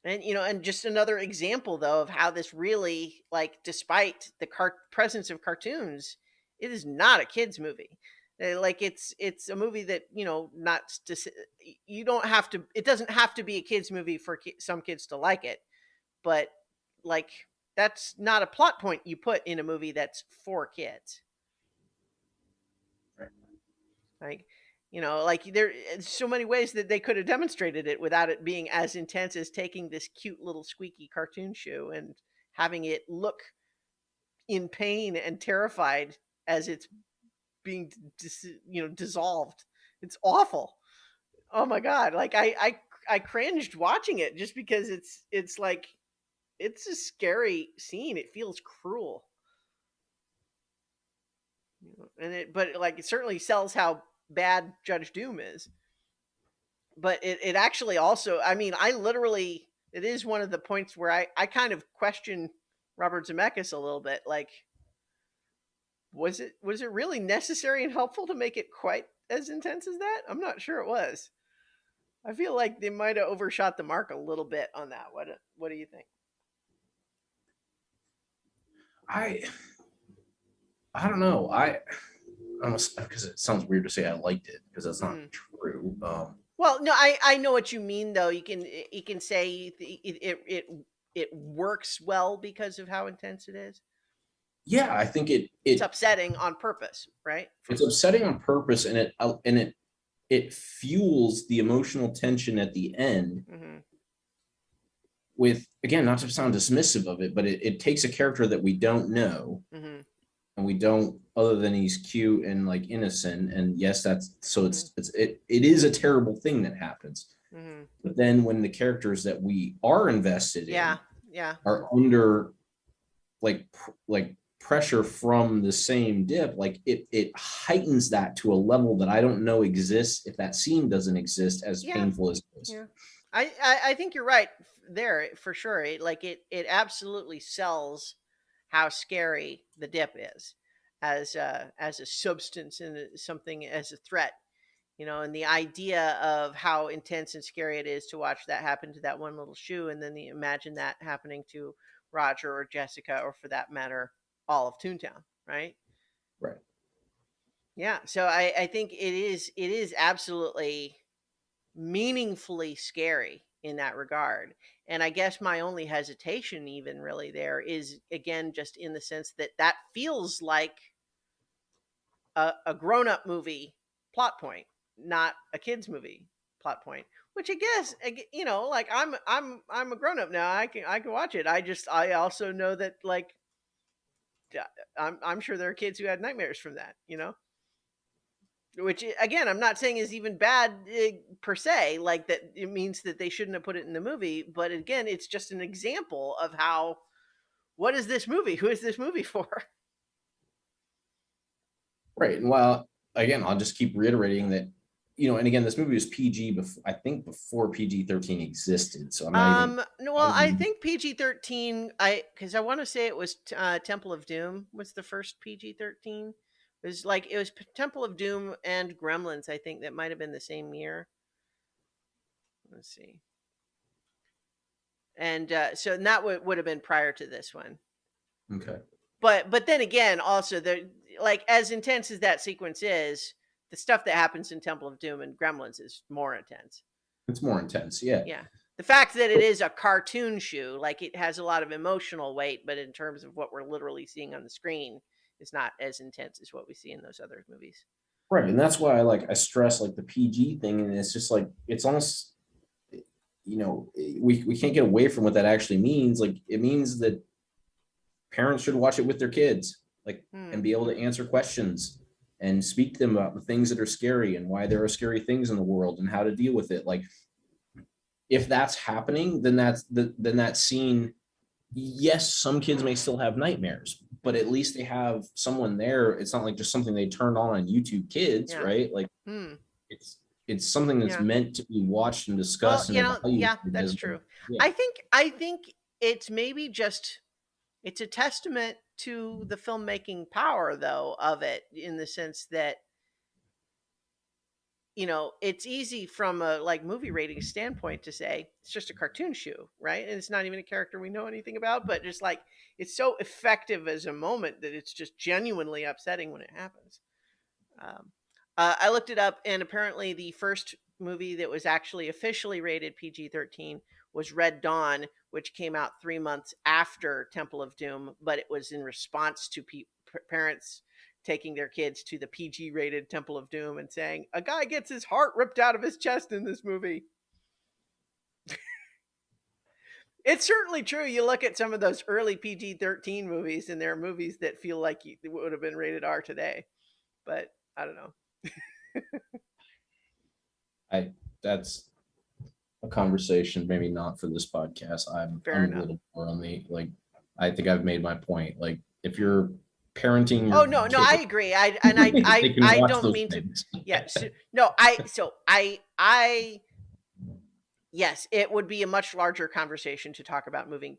And just another example though of how this really, like, despite the presence of cartoons, it is not a kids movie. Like it's a movie that, not you don't have to, it doesn't have to be a kids movie for some kids to like it, but like that's not a plot point you put in a movie that's for kids. Like, like there's so many ways that they could have demonstrated it without it being as intense as taking this cute little squeaky cartoon shoe and having it look in pain and terrified as it's being dissolved. It's awful. Oh my god, like I cringed watching it just because it's like it's a scary scene. It feels cruel. But like it certainly sells how bad Judge Doom is. But it actually also, I mean, I literally, it is one of the points where I kind of question Robert Zemeckis a little bit. Like, was it really necessary and helpful to make it quite as intense as that? I'm not sure it was. I feel like they might have overshot the mark a little bit on that. What do you think? I I don't know. I almost, because it sounds weird to say I liked it because that's not Mm. true. Well, no, I know what you mean though. You can say it works well because of how intense it is. Yeah, I think It's upsetting on purpose, right? it's upsetting on purpose, and it fuels the emotional tension at the end Mm-hmm. with, again, not to sound dismissive of it, but it takes a character that we don't know, Mm-hmm. and we don't, other than he's cute and like innocent, and yes, that's so Mm-hmm. it is a terrible thing that happens. Mm-hmm. But then when the characters that we are invested Yeah, in yeah, are under like pressure from the same dip, like it heightens that to a level that I don't know exists if that scene doesn't exist, as yeah, painful as it is. yeah. I think you're right there for sure. It absolutely sells how scary the dip is as a substance and something as a threat. And the idea of how intense and scary it is to watch that happen to that one little shoe, and then imagine that happening to Roger or Jessica, or for that matter, all of Toontown, right? Right. Yeah. So I think it is absolutely meaningfully scary in that regard. And I guess my only hesitation, even really, there is again just in the sense that that feels like a grown-up movie plot point, not a kids movie plot point. Which I guess, like I'm a grown-up now. I can watch it. I also know that, like, I'm sure there are kids who had nightmares from that. Which again, I'm not saying is even bad per se. Like that, it means that they shouldn't have put it in the movie. But again, it's just an example of how. What is this movie? Who is this movie for? Right. And while, again, I'll just keep reiterating that, and again, this movie was PG before, I think, before PG-13 existed. So I'm not even, No, not well, I even think PG-13. Because I want to say it was Temple of Doom was the first PG-13. It was Temple of Doom and Gremlins. I think that might have been the same year. Let's see. And so that would have been prior to this one. okay. But then again, also like as intense as that sequence is, the stuff that happens in Temple of Doom and Gremlins is more intense. It's more intense. Yeah. Yeah. The fact that it is a cartoon shoe, like it has a lot of emotional weight, but in terms of what we're literally seeing on the screen, is not as intense as what we see in those other movies. Right. And that's why I stress like the PG thing. And it's just like, it's almost, we can't get away from what that actually means. Like, it means that parents should watch it with their kids, like, Hmm. and be able to answer questions and speak to them about the things that are scary and why there are scary things in the world and how to deal with it. Like, if that's happening, then then that scene, yes, some kids may still have nightmares, but at least they have someone there. It's not like just something they turned on YouTube Kids, Yeah. right? Like, Hmm. it's something that's Yeah. meant to be watched and Well, discussed and evaluated. yeah, that's true. Yeah. I think it's maybe just it's a testament to the filmmaking power though of it, in the sense that it's easy from a like movie rating standpoint to say it's just a cartoon shoe, right? And it's not even a character we know anything about, but just like it's so effective as a moment that it's just genuinely upsetting when it happens. Um, I looked it up, and apparently the first movie that was actually officially rated PG-13 was Red Dawn, which came out 3 months after Temple of Doom, but it was in response to parents taking their kids to the PG-rated Temple of Doom and saying, a guy gets his heart ripped out of his chest in this movie. It's certainly true. You look at some of those early PG-13 movies, and there are movies that feel like it would have been rated R today. But I don't know. That's a conversation, maybe not for this podcast. Fair I'm a enough. little more on the, like, I think I've made my point. Like, if you're parenting Oh your no, no, I kid, agree. I and I they I can I watch don't those mean to. things. Yeah. No. I yes, it would be a much larger conversation to talk about moving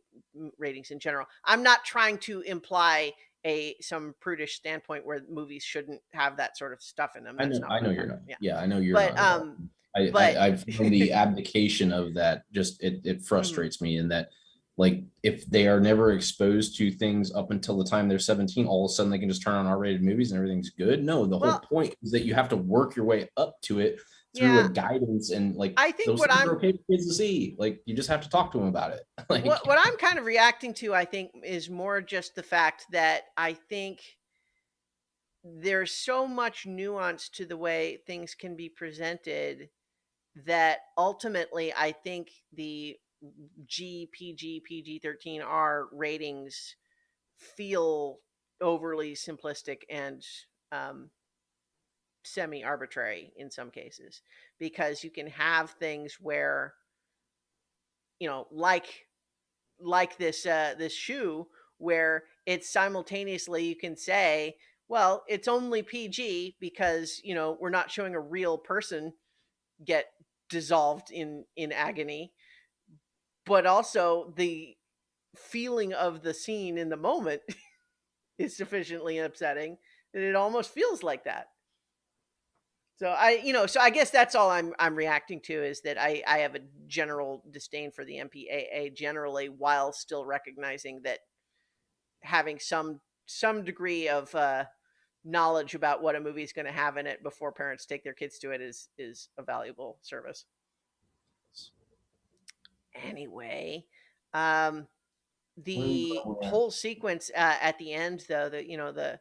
ratings in general. I'm not trying to imply a some prudish standpoint where movies shouldn't have that sort of stuff in them. That's not I what know I'm you're talking not. about. Yeah. Yeah, I know you're But not at all. but I find the abdication of that just it mhm. frustrates me in that like if they are never exposed to things up until the time they're 17, all of a sudden they can just turn on R-rated movies and everything's good. No, the whole Well, point is that you have to work your way up to it through a yeah, guidance and like I think those things are okay for kids to see. Like you just have to talk to them about it. Like what I'm kind of reacting to, I think, is more just the fact that I think there's so much nuance to the way things can be presented that ultimately I think the PG-13R ratings feel overly simplistic and um, semi arbitrary in some cases, because you can have things where, like this shoe, where it's simultaneously, you can say, well, it's only PG because we're not showing a real person get dissolved in agony, but also the feeling of the scene in the moment is sufficiently upsetting that it almost feels like that. So I guess that's all I'm reacting to, is that I have a general disdain for the MPAA generally, while still recognizing that having some degree of knowledge about what a movie is going to have in it before parents take their kids to it is a valuable service. Anyway, um, where are we the going with whole sequence at the end, though, the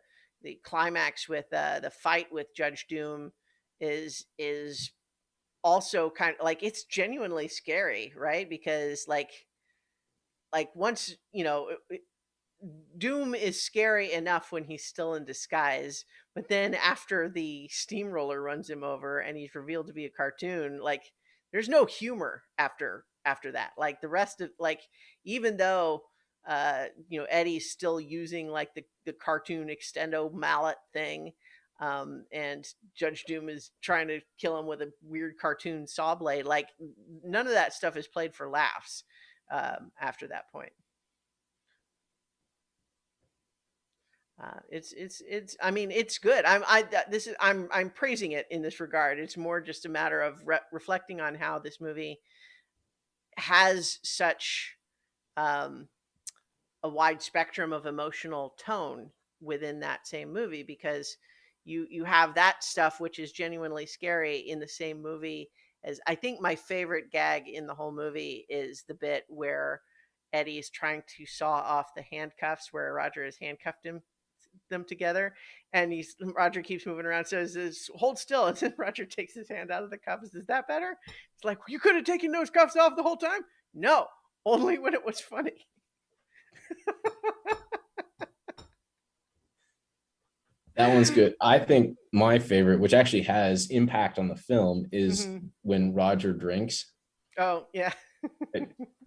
climax with the fight with Judge Doom is also kind of like, it's genuinely scary, right? Because like once Doom is scary enough when he's still in disguise, but then after the steamroller runs him over and he's revealed to be a cartoon, like there's no humor after that. Like the rest of, like, even though Eddie's still using like the cartoon extendo mallet thing, and Judge Doom is trying to kill him with a weird cartoon saw blade, like none of that stuff is played for laughs after that point. It's. I mean, it's good. I'm praising it in this regard. It's more just a matter of reflecting on how this movie has such um, a wide spectrum of emotional tone within that same movie, because you have that stuff which is genuinely scary in the same movie as, I think my favorite gag in the whole movie is the bit where Eddie is trying to saw off the handcuffs where Roger has handcuffed them together, and Roger keeps moving around, says hold still, and then Roger takes his hand out of the cuffs. Is that better? It's like, you could have taken those cuffs off the whole time. No, only when it was funny. that one's good. I think my favorite, which actually has impact on the film, is Mm-hmm. when Roger drinks. Oh yeah.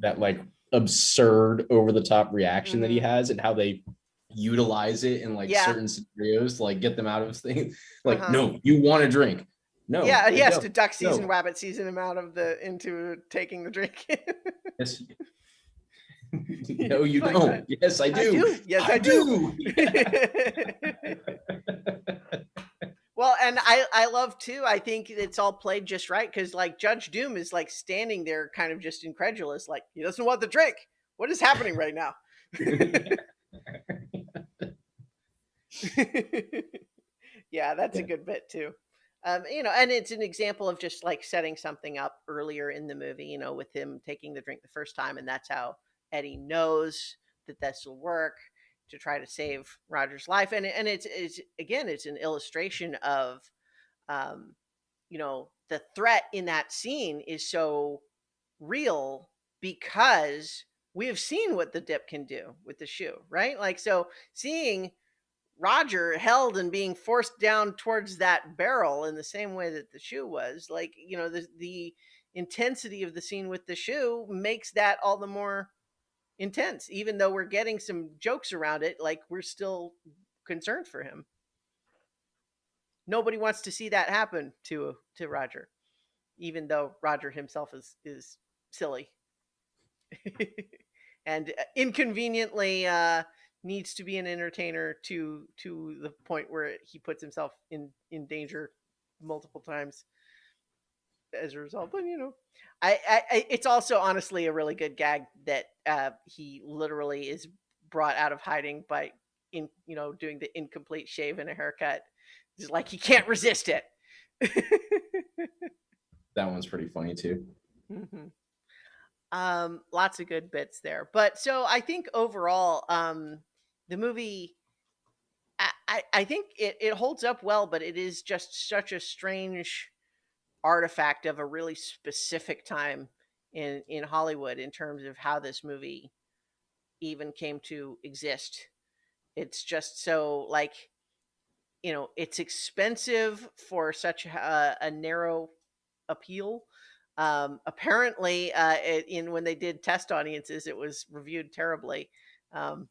That like absurd over the top reaction that he Mm-hmm. has and how they utilize it in like Yeah. certain scenarios to like get them out of things. Like, Uh-huh. no, you want to drink. No, Yeah, he I has don't. to duck season, No. rabbit season him out of the into taking the drink. Yes. No, It's you like don't. that. Yes, I I do. do. Yes, I I do. do. Well, and I love too. I think it's all played just right, because like Judge Doom is like standing there, kind of just incredulous, like he doesn't want the drink. What is happening right now? Yeah, that's a Yeah. good bit too. And it's an example of just like setting something up earlier in the movie, with him taking the drink the first time, and that's how Eddie knows that this will work to try to save Roger's life. And it's again, it's an illustration of, um, the threat in that scene is so real, because we have seen what the dip can do with the shoe, right? Like, so seeing Roger held and being forced down towards that barrel in the same way that the shoe was, like, the intensity of the scene with the shoe makes that all the more intense, even though we're getting some jokes around it, like we're still concerned for him. Nobody wants to see that happen to Roger, even though Roger himself is silly and inconveniently needs to be an entertainer to the point where he puts himself in danger multiple times as a result. But it's also honestly a really good gag that he literally is brought out of hiding by doing the incomplete shave and a haircut. It's like he can't resist it. That one's pretty funny too. hmm Lots of good bits there. But so I think overall, the movie, I think it holds up well, but it is just such a strange artifact of a really specific time in Hollywood in terms of how this movie even came to exist. It's just so like, it's expensive for such a narrow appeal. Apparently, in when they did test audiences, it was reviewed terribly um,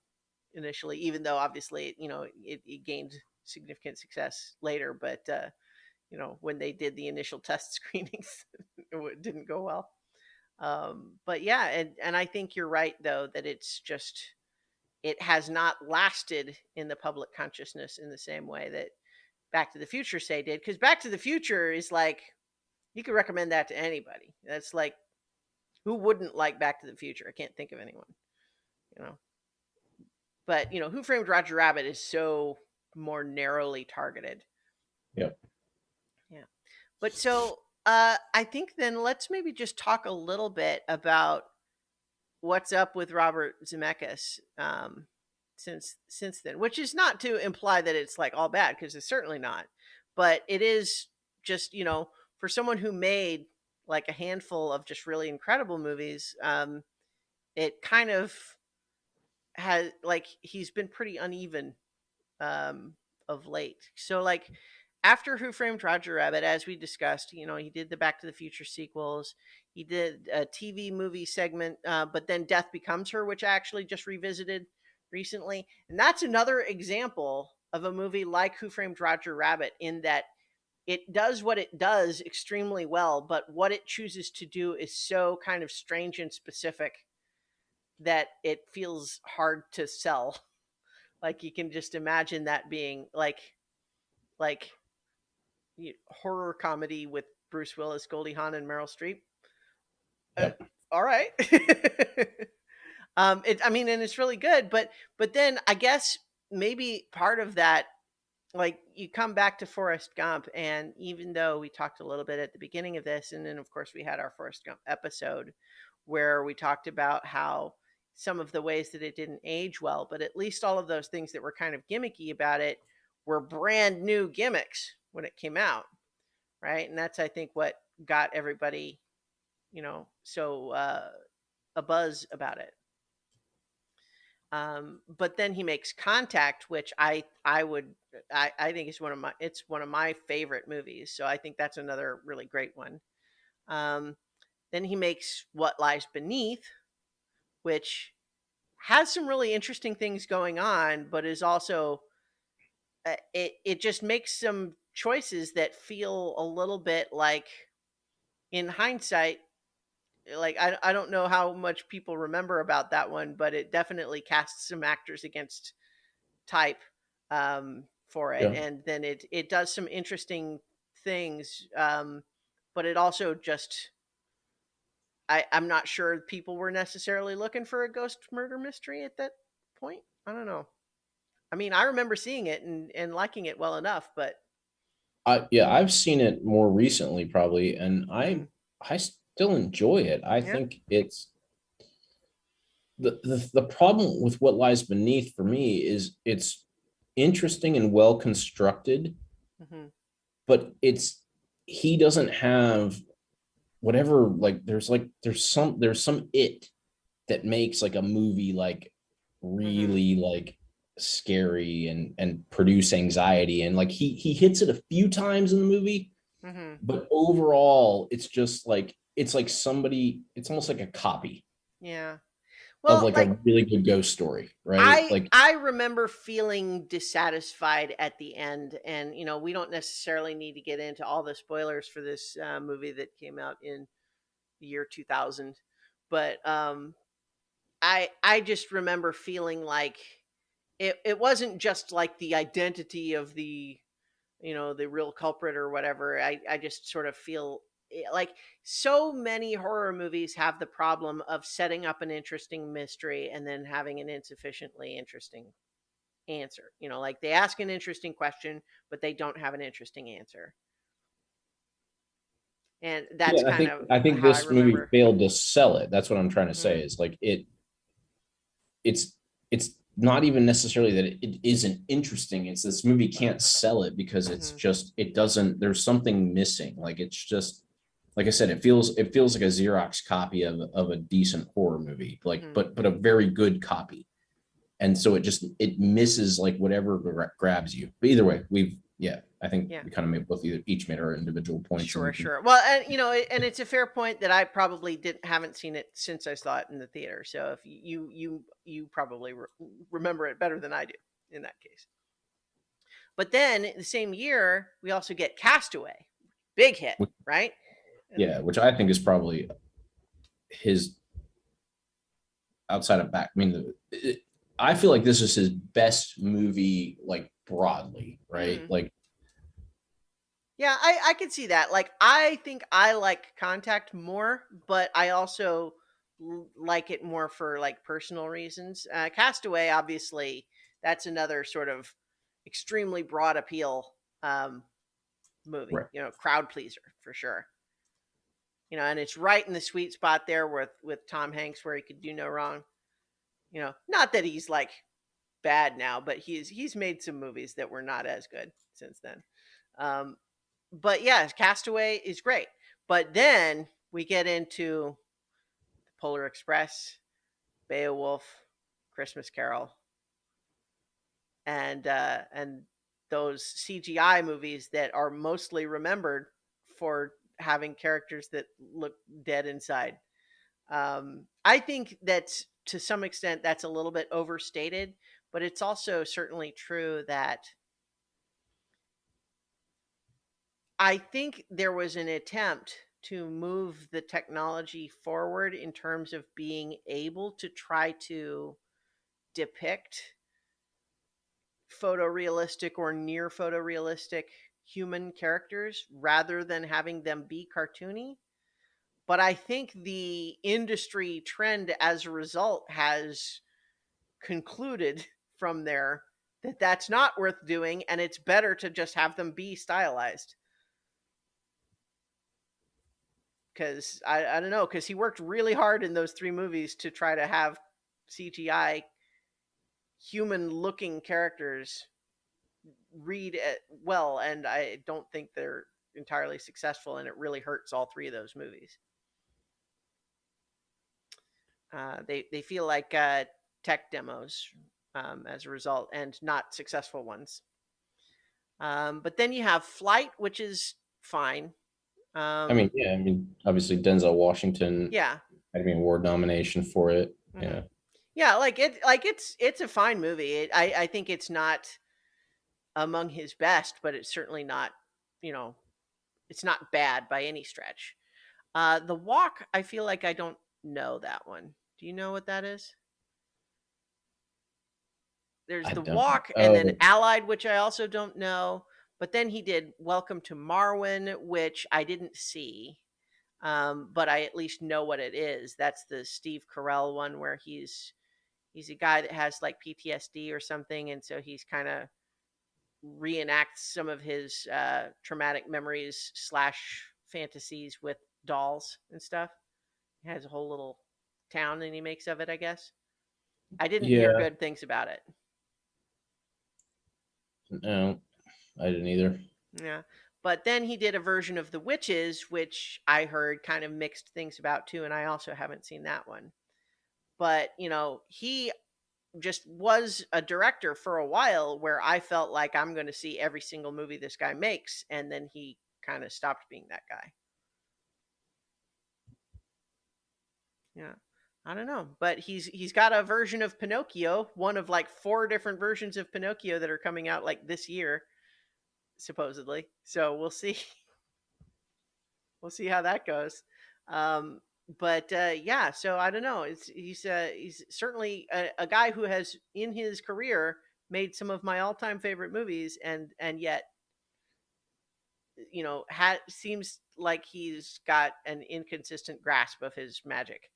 initially, even though obviously, it gained significant success later. But when they did the initial test screenings, it didn't go well. But yeah, and I think you're right though that it has not lasted in the public consciousness in the same way that Back to the Future say did, because Back to the Future is like you could recommend that to anybody. That's like who wouldn't like Back to the Future? I can't think of anyone, you know. But Who Framed Roger Rabbit is so more narrowly targeted. Yep. Yeah. But so I think then let's maybe just talk a little bit about what's up with Robert Zemeckis since then, which is not to imply that it's like all bad because it's certainly not, but it is just for someone who made like a handful of just really incredible movies, it kind of has like he's been pretty uneven um, of late. So like after Who Framed Roger Rabbit, as we discussed, he did the Back to the Future sequels. He did a TV movie segment, but then Death Becomes Her, which I actually just revisited recently, and that's another example of a movie like Who Framed Roger Rabbit in that it does what it does extremely well, but what it chooses to do is so kind of strange and specific that it feels hard to sell. Like you can just imagine that being like horror comedy with Bruce Willis, Goldie Hawn, and Meryl Streep. Yep. All right. I mean, and it's really good, but then I guess maybe part of that, like you come back to Forrest Gump, and even though we talked a little bit at the beginning of this, and then of course we had our Forrest Gump episode where we talked about how some of the ways that it didn't age well, but at least all of those things that were kind of gimmicky about it were brand new gimmicks when it came out, right? And that's I think what got everybody, so a buzz about it. But then he makes Contact, which I think is one of my favorite movies. So I think that's another really great one. Um, then he makes What Lies Beneath, which has some really interesting things going on, but is also it just makes some choices that feel a little bit like, in hindsight, like I don't know how much people remember about that one, but it definitely casts some actors against type for it, Yeah. and then it does some interesting things, but it also just I'm not sure people were necessarily looking for a ghost murder mystery at that point. I don't know. I mean, I remember seeing it and liking it well enough, but Yeah, I've seen it more recently probably, and mhm, I still enjoy it. I yeah, think it's the problem with What Lies Beneath for me is it's interesting and well constructed, hmm but it's he doesn't have whatever, like there's some it that makes like a movie like hmm really like scary and produce anxiety, and like he hits it a few times in the movie, hmm but overall it's just like it's like somebody, it's almost like a copy yeah. of Well, like like a really good ghost story, right? I Like I remember feeling dissatisfied at the end, and we don't necessarily need to get into all the spoilers for this movie that came out in the year 2000. But I just remember feeling like it wasn't just like the identity of the, the real culprit or whatever. I just sort of feel like so many horror movies have the problem of setting up an interesting mystery and then having an insufficiently interesting answer. Like they ask an interesting question, but they don't have an interesting answer. And Yeah, that's and kind of I think how I this movie remember. failed to sell it. That's what I'm trying to say. Mm, Is like it's it's not even necessarily that it isn't interesting. It's this movie can't sell it because it's hmm just it doesn't. There's something missing. Like it's just like I said, it feels like a Xerox copy of a decent horror movie, like hmm but a very good copy. And so it misses like whatever grabs you. But either way, I think Yeah. we kind of made each made our individual points, and Sure, we can. sure. Well, and and it's a fair point that I probably didn't haven't seen it since I saw it in the theater. So if you probably remember it better than I do in that case. But then the same year we also get Castaway, big hit, right? And Yeah, which I think is probably his outside of back. I mean, I feel like this is his best movie, like broadly, right? hmm, Like, yeah, I could see that. Like I think I like Contact more, but I also like it more for like personal reasons. Castaway, obviously, that's another sort of extremely broad appeal movie. right, Crowd pleaser for sure. And it's right in the sweet spot there with Tom Hanks, where he could do no wrong. Not that he's like bad now, but he's made some movies that were not as good since then. Um, but yeah, Castaway is great. But then we get into Polar Express, Beowulf, Christmas Carol, and those CGI movies that are mostly remembered for having characters that look dead inside. I think that to some extent that's a little bit overstated, but it's also certainly true that I think there was an attempt to move the technology forward in terms of being able to try to depict photorealistic or near photorealistic human characters rather than having them be cartoony. But I think the industry trend as a result has concluded from there that that's not worth doing and it's better to just have them be stylized. Because I don't know, because he worked really hard in those three movies to try to have CGI human looking characters read it well, and I don't think they're entirely successful, and it really hurts all three of those movies. They feel like tech demos as a result, and not successful ones. But then you have Flight, which is fine. I mean, Um, yeah, I mean, obviously Denzel Washington yeah. Academy Award nomination for it. hmm Yeah, Yeah, it's a fine movie. I think it's not among his best, but it's certainly not, you know, it's not bad by any stretch. The Walk, I feel like I don't know that one. Do you know what that is? There's I The don't. Walk and then Oh, Allied, which I also don't know. But then he did Welcome to Marwen, which I didn't see, but I at least know what it is. That's the Steve Carell one where he's a guy that has like PTSD or something, and so he's kind of reenacts some of his traumatic memories slash fantasies with dolls and stuff. He has a whole little town and he makes of it, I guess. I didn't hear yeah, good things about it. no, I didn't either. Yeah. But then he did a version of The Witches, which I heard kind of mixed things about too, and I also haven't seen that one. But, he just was a director for a while where I felt like I'm going to see every single movie this guy makes, and then he kind of stopped being that guy. Yeah. I don't know, but he's got a version of Pinocchio, one of like four different versions of Pinocchio that are coming out like this year, supposedly. So we'll see. We'll see how that goes. Um, But yeah, so I don't know. He's certainly a guy who has in his career made some of my all-time favorite movies, and yet seems like he's got an inconsistent grasp of his magic,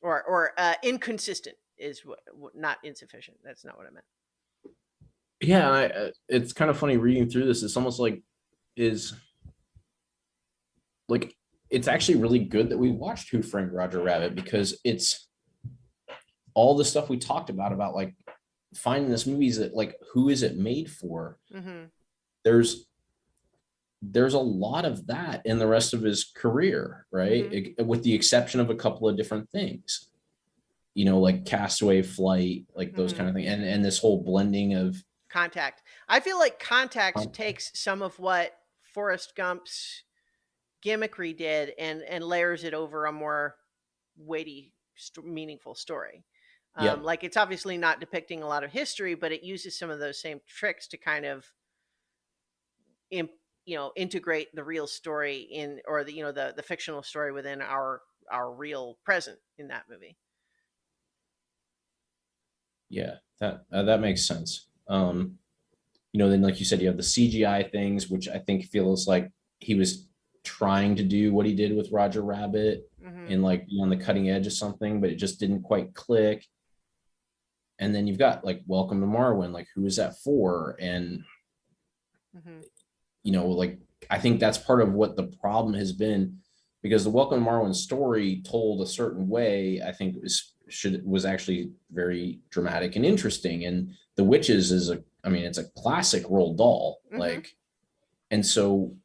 or inconsistent is not insufficient. That's not what I meant. Yeah, it's kind of funny reading through this. It's almost is like it's actually really good that we watched Who Framed Roger Rabbit, because it's all the stuff we talked about like finding this movies that like who is it made for. Mm-hmm. There's there's a lot of that in the rest of his career, right? Mm-hmm. With the exception of a couple of different things, like Castaway, Flight, like those Mm-hmm. kind of things, and this whole blending of Contact. I feel like Contact takes some of what Forrest Gump's gimmickry did and layers it over a more weighty, meaningful story. Yep. Like it's obviously not depicting a lot of history, but it uses some of those same tricks to kind of, imp, integrate the real story in, or the fictional story within our real present in that movie. Yeah, that makes sense. Then like you said, you have the CGI things, which I think feels like he was trying to do what he did with Roger Rabbit Mm-hmm. and like be on the cutting edge of something, but it just didn't quite click. And then you've got like Welcome to Marwin, like who is that for? And Mm-hmm. like I think that's part of what the problem has been, because the Welcome to Marwin story told a certain way, I think was actually very dramatic and interesting. And The Witches it's a classic Roald Dahl, Mm-hmm. like, and so,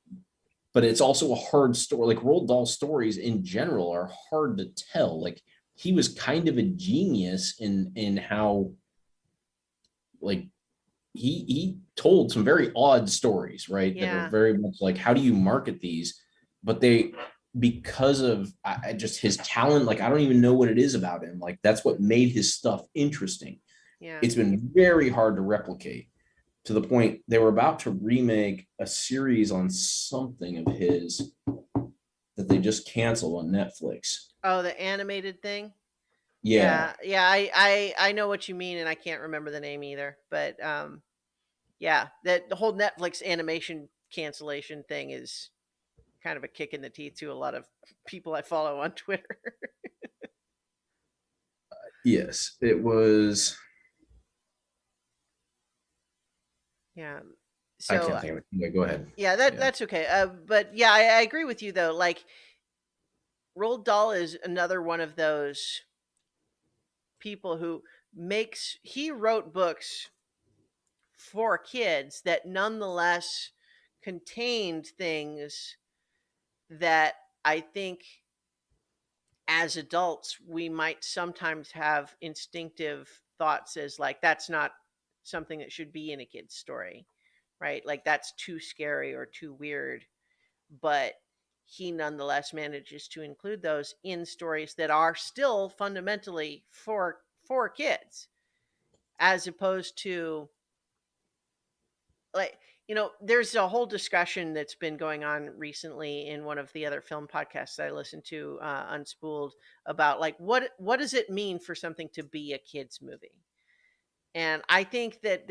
but it's also a hard story. Like Roald Dahl stories in general are hard to tell. Like he was kind of a genius in how like he told some very odd stories, right? That are Yeah. very much like, how do you market these? But because of just his talent, like I don't even know what it is about him. Like that's what Mm-hmm. made his stuff interesting. Yeah. It's been very hard to replicate, to the point they were about to remake a series on something of his that they just canceled on Netflix. Oh, the animated thing. Yeah. Yeah, yeah, I know what you mean, and I can't remember the name either. But yeah, that the whole Netflix animation cancellation thing is kind of a kick in the teeth to a lot of people I follow on Twitter. Yes, it was. Yeah. I So can't think of it. Yeah, go ahead. yeah, Yeah. that's okay. But yeah, I agree with you though. Like Roald Dahl is another one of those people who he wrote books for kids that nonetheless contained things that I think as adults we might sometimes have instinctive thoughts as like that's not something that should be in a kid's story, right? Like that's too scary or too weird. But he nonetheless manages to include those in stories that are still fundamentally for kids, as opposed to like there's a whole discussion that's been going on recently in one of the other film podcasts I listen to, Unspooled, about like what does it mean for something to be a kids movie. And I think that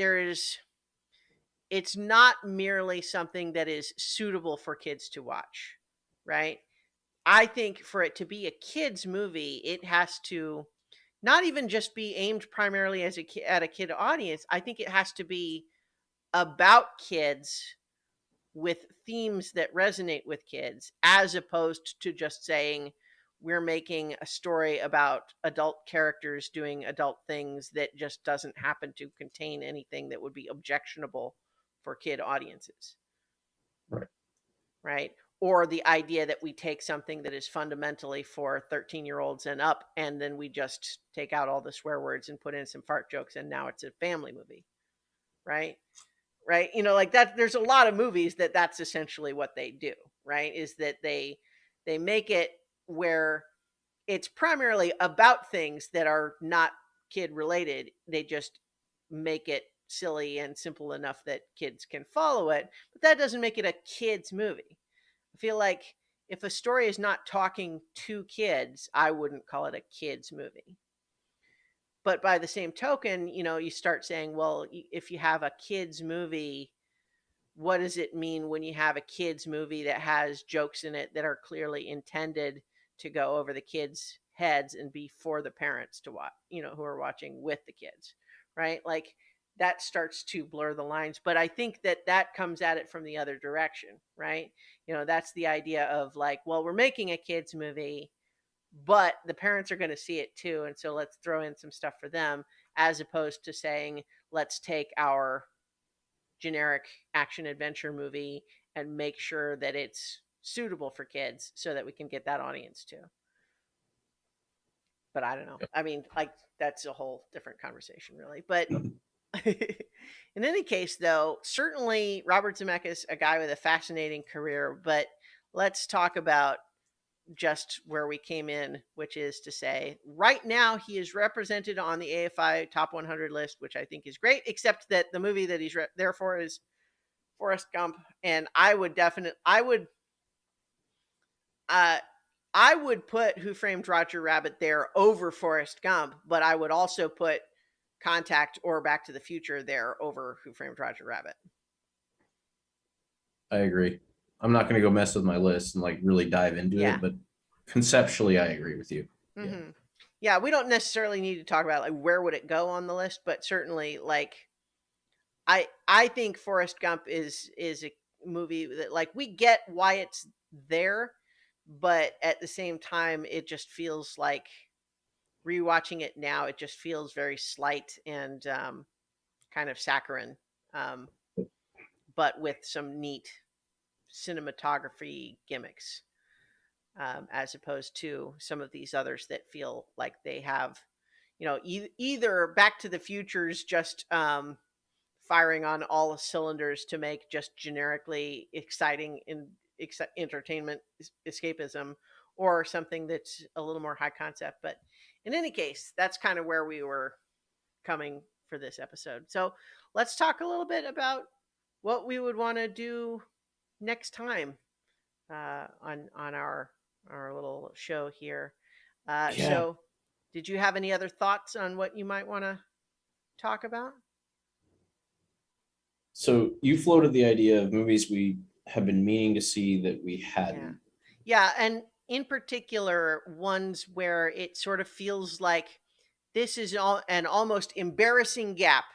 it's not merely something that is suitable for kids to watch, right? I think for it to be a kids movie, it has to not even just be aimed primarily as at a kid audience. I think it has to be about kids with themes that resonate with kids, as opposed to just saying we're making a story about adult characters doing adult things that just doesn't happen to contain anything that would be objectionable for kid audiences, Right. right? Or the idea that we take something that is fundamentally for 13-year-olds and up, and then we just take out all the swear words and put in some fart jokes, and now it's a family movie, right? Right, like that. There's a lot of movies that's essentially what they do, right? Is that they make it where it's primarily about things that are not kid related. They just make it silly and simple enough that kids can follow it, but that doesn't make it a kids movie. I feel like if a story is not talking to kids, I wouldn't call it a kids movie. But by the same token, you start saying, well, if you have a kids movie, what does it mean when you have a kids movie that has jokes in it that are clearly intended to go over the kids' heads and be for the parents to watch, who are watching with the kids, right? Like that starts to blur the lines. But I think that comes at it from the other direction, right? That's the idea of like, well, we're making a kids movie, but the parents are going to see it too. And so let's throw in some stuff for them, as opposed to saying, let's take our generic action adventure movie and make sure that it's suitable for kids so that we can get that audience too. But I don't know. I mean, like that's a whole different conversation really. But in any case though, certainly Robert Zemeckis, a guy with a fascinating career, but let's talk about just where we came in, which is to say, right now he is represented on the AFI Top 100 list, which I think is great, except that the movie that he's there for is Forrest Gump, and uh, I would put Who Framed Roger Rabbit there over Forrest Gump, but I would also put Contact or Back to the Future there over Who Framed Roger Rabbit. I agree. I'm not going to go mess with my list and like really dive into Yeah. it, but conceptually, I agree with you. Mm-hmm. Yeah, we don't necessarily need to talk about like where would it go on the list, but certainly like I think Forrest Gump is a movie that like we get why it's there, but at the same time it just feels like rewatching it now, it just feels very slight and kind of saccharine, um, but with some neat cinematography gimmicks, as opposed to some of these others that feel like they have, either Back to the Future's just firing on all cylinders to make just generically exciting entertainment escapism, or something that's a little more high concept. But in any case, that's kind of where we were coming for this episode. So let's talk a little bit about what we would want to do next time, on our little show here. Yeah. So, did you have any other thoughts on what you might want to talk about? So you floated the idea of movies we have been meaning to see that we Yeah. hadn't. Yeah. And in particular, ones where it sort of feels like this is an almost embarrassing gap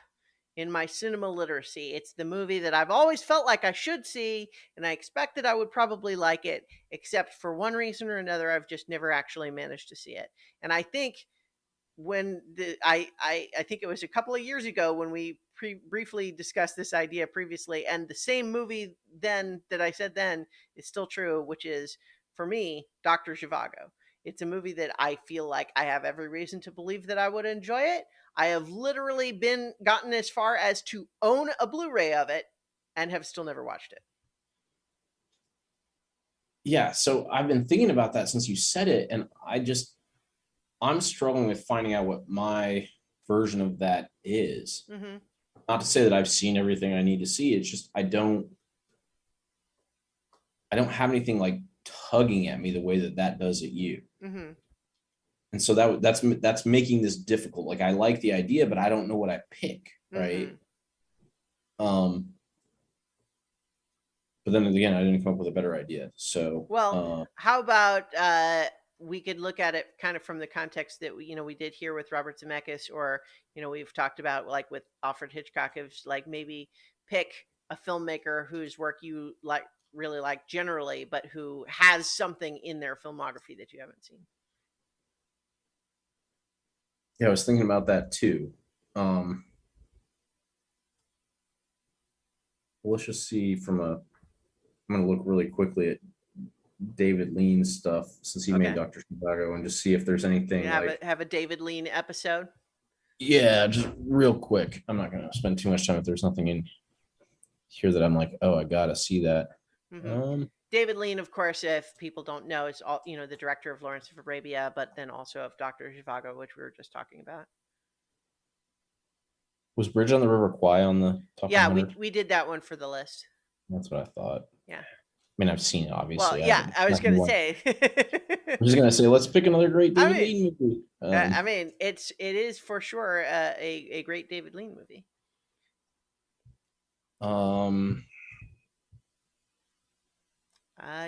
in my cinema literacy. It's the movie that I've always felt like I should see, and I expected I would probably like it, except for one reason or another, I've just never actually managed to see it. And I think I think it was a couple of years ago when we briefly discussed this idea previously, and the same movie then that I said then is still true, which is for me Dr. Zhivago. It's a movie that I feel like I have every reason to believe that I would enjoy it. I have literally been gotten as far as to own a Blu-ray of it and have still never watched it. Yeah. So I've been thinking about that since you said it. And I'm struggling with finding out what my version of that is. Mm-hmm. Not to say that I've seen everything I need to see. It's just I don't have anything like tugging at me the way that does at you. Mm-hmm. And so that's making this difficult. Like I like the idea, but I don't know what I pick, right? Mm-hmm. But then again, I didn't come up with a better idea. So Well, how about we could look at it kind of from the context that we did here with Robert Zemeckis, or we've talked about like with Alfred Hitchcock, of like maybe pick a filmmaker whose work you really like generally, but who has something in their filmography that you haven't seen. yeah, I was thinking about that too. Um, let's just see I'm going to look really quickly at David Lean's stuff since he made Okay, Dr. Chicago and just see if there's we anything have like, a David Lean episode. yeah, just real quick. I'm not going to spend too much time if there's nothing in here that I'm like, oh, I got to see that. Mm-hmm. David Lean, of course, if people don't know, is the director of Lawrence of Arabia, but then also of Dr. Zhivago, which we were just talking about. Was Bridge on the River Kwai on the top Yeah, 100? we did that one for the list. That's what I thought. Yeah. mean, I've seen it, Well, obviously. I yeah, haven't. I was Nothing gonna more. say. I'm just gonna say, let's pick another great I David mean, Lean movie. it is for sure a great David Lean movie. Um,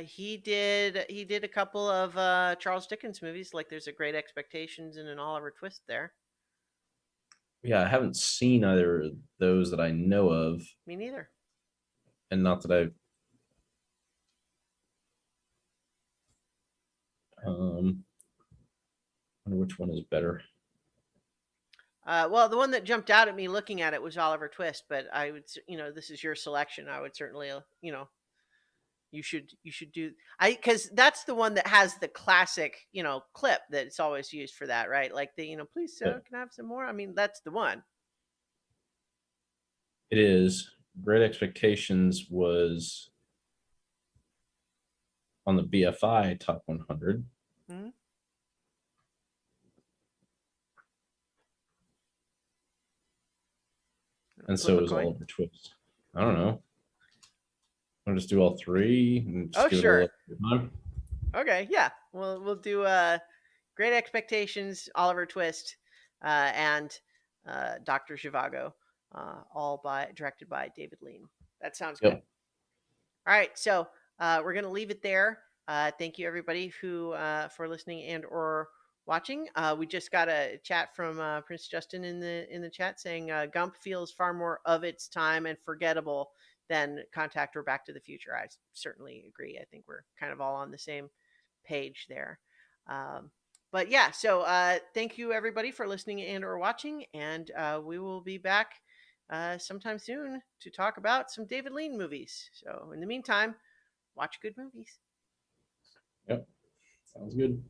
He did a couple of Charles Dickens movies, like there's a Great Expectations and an Oliver Twist there. yeah, I haven't seen either of those that I know of, Me neither. and not that I've. Wonder which one is better. Well, the one that jumped out at me looking at it was Oliver Twist, but I would, this is your selection. I would certainly, you should do because that's the one that has the classic, clip that's always used for that, right? Like please Yeah, sir, can I have some more? I mean, that's the one. it is. Great Expectations was on the BFI Top 100, Hmm. and Flip so a was coin. Oliver Twist. I don't know. I'll just do all three and Oh, just give it a sure. little time. Okay, yeah. We'll do Great Expectations, Oliver Twist, and Doctor Zhivago, all directed by David Lean. That sounds good. Yep. All right, so we're gonna leave it there. Thank you everybody who for listening and or watching. We just got a chat from Prince Justin in the chat saying Gump feels far more of its time and forgettable than Contact or Back to the Future. I certainly agree. I think we're kind of all on the same page there. Um, but yeah, so thank you everybody for listening and or watching, and we will be back sometime soon to talk about some David Lean movies. So in the meantime, watch good movies. Yep. Sounds good.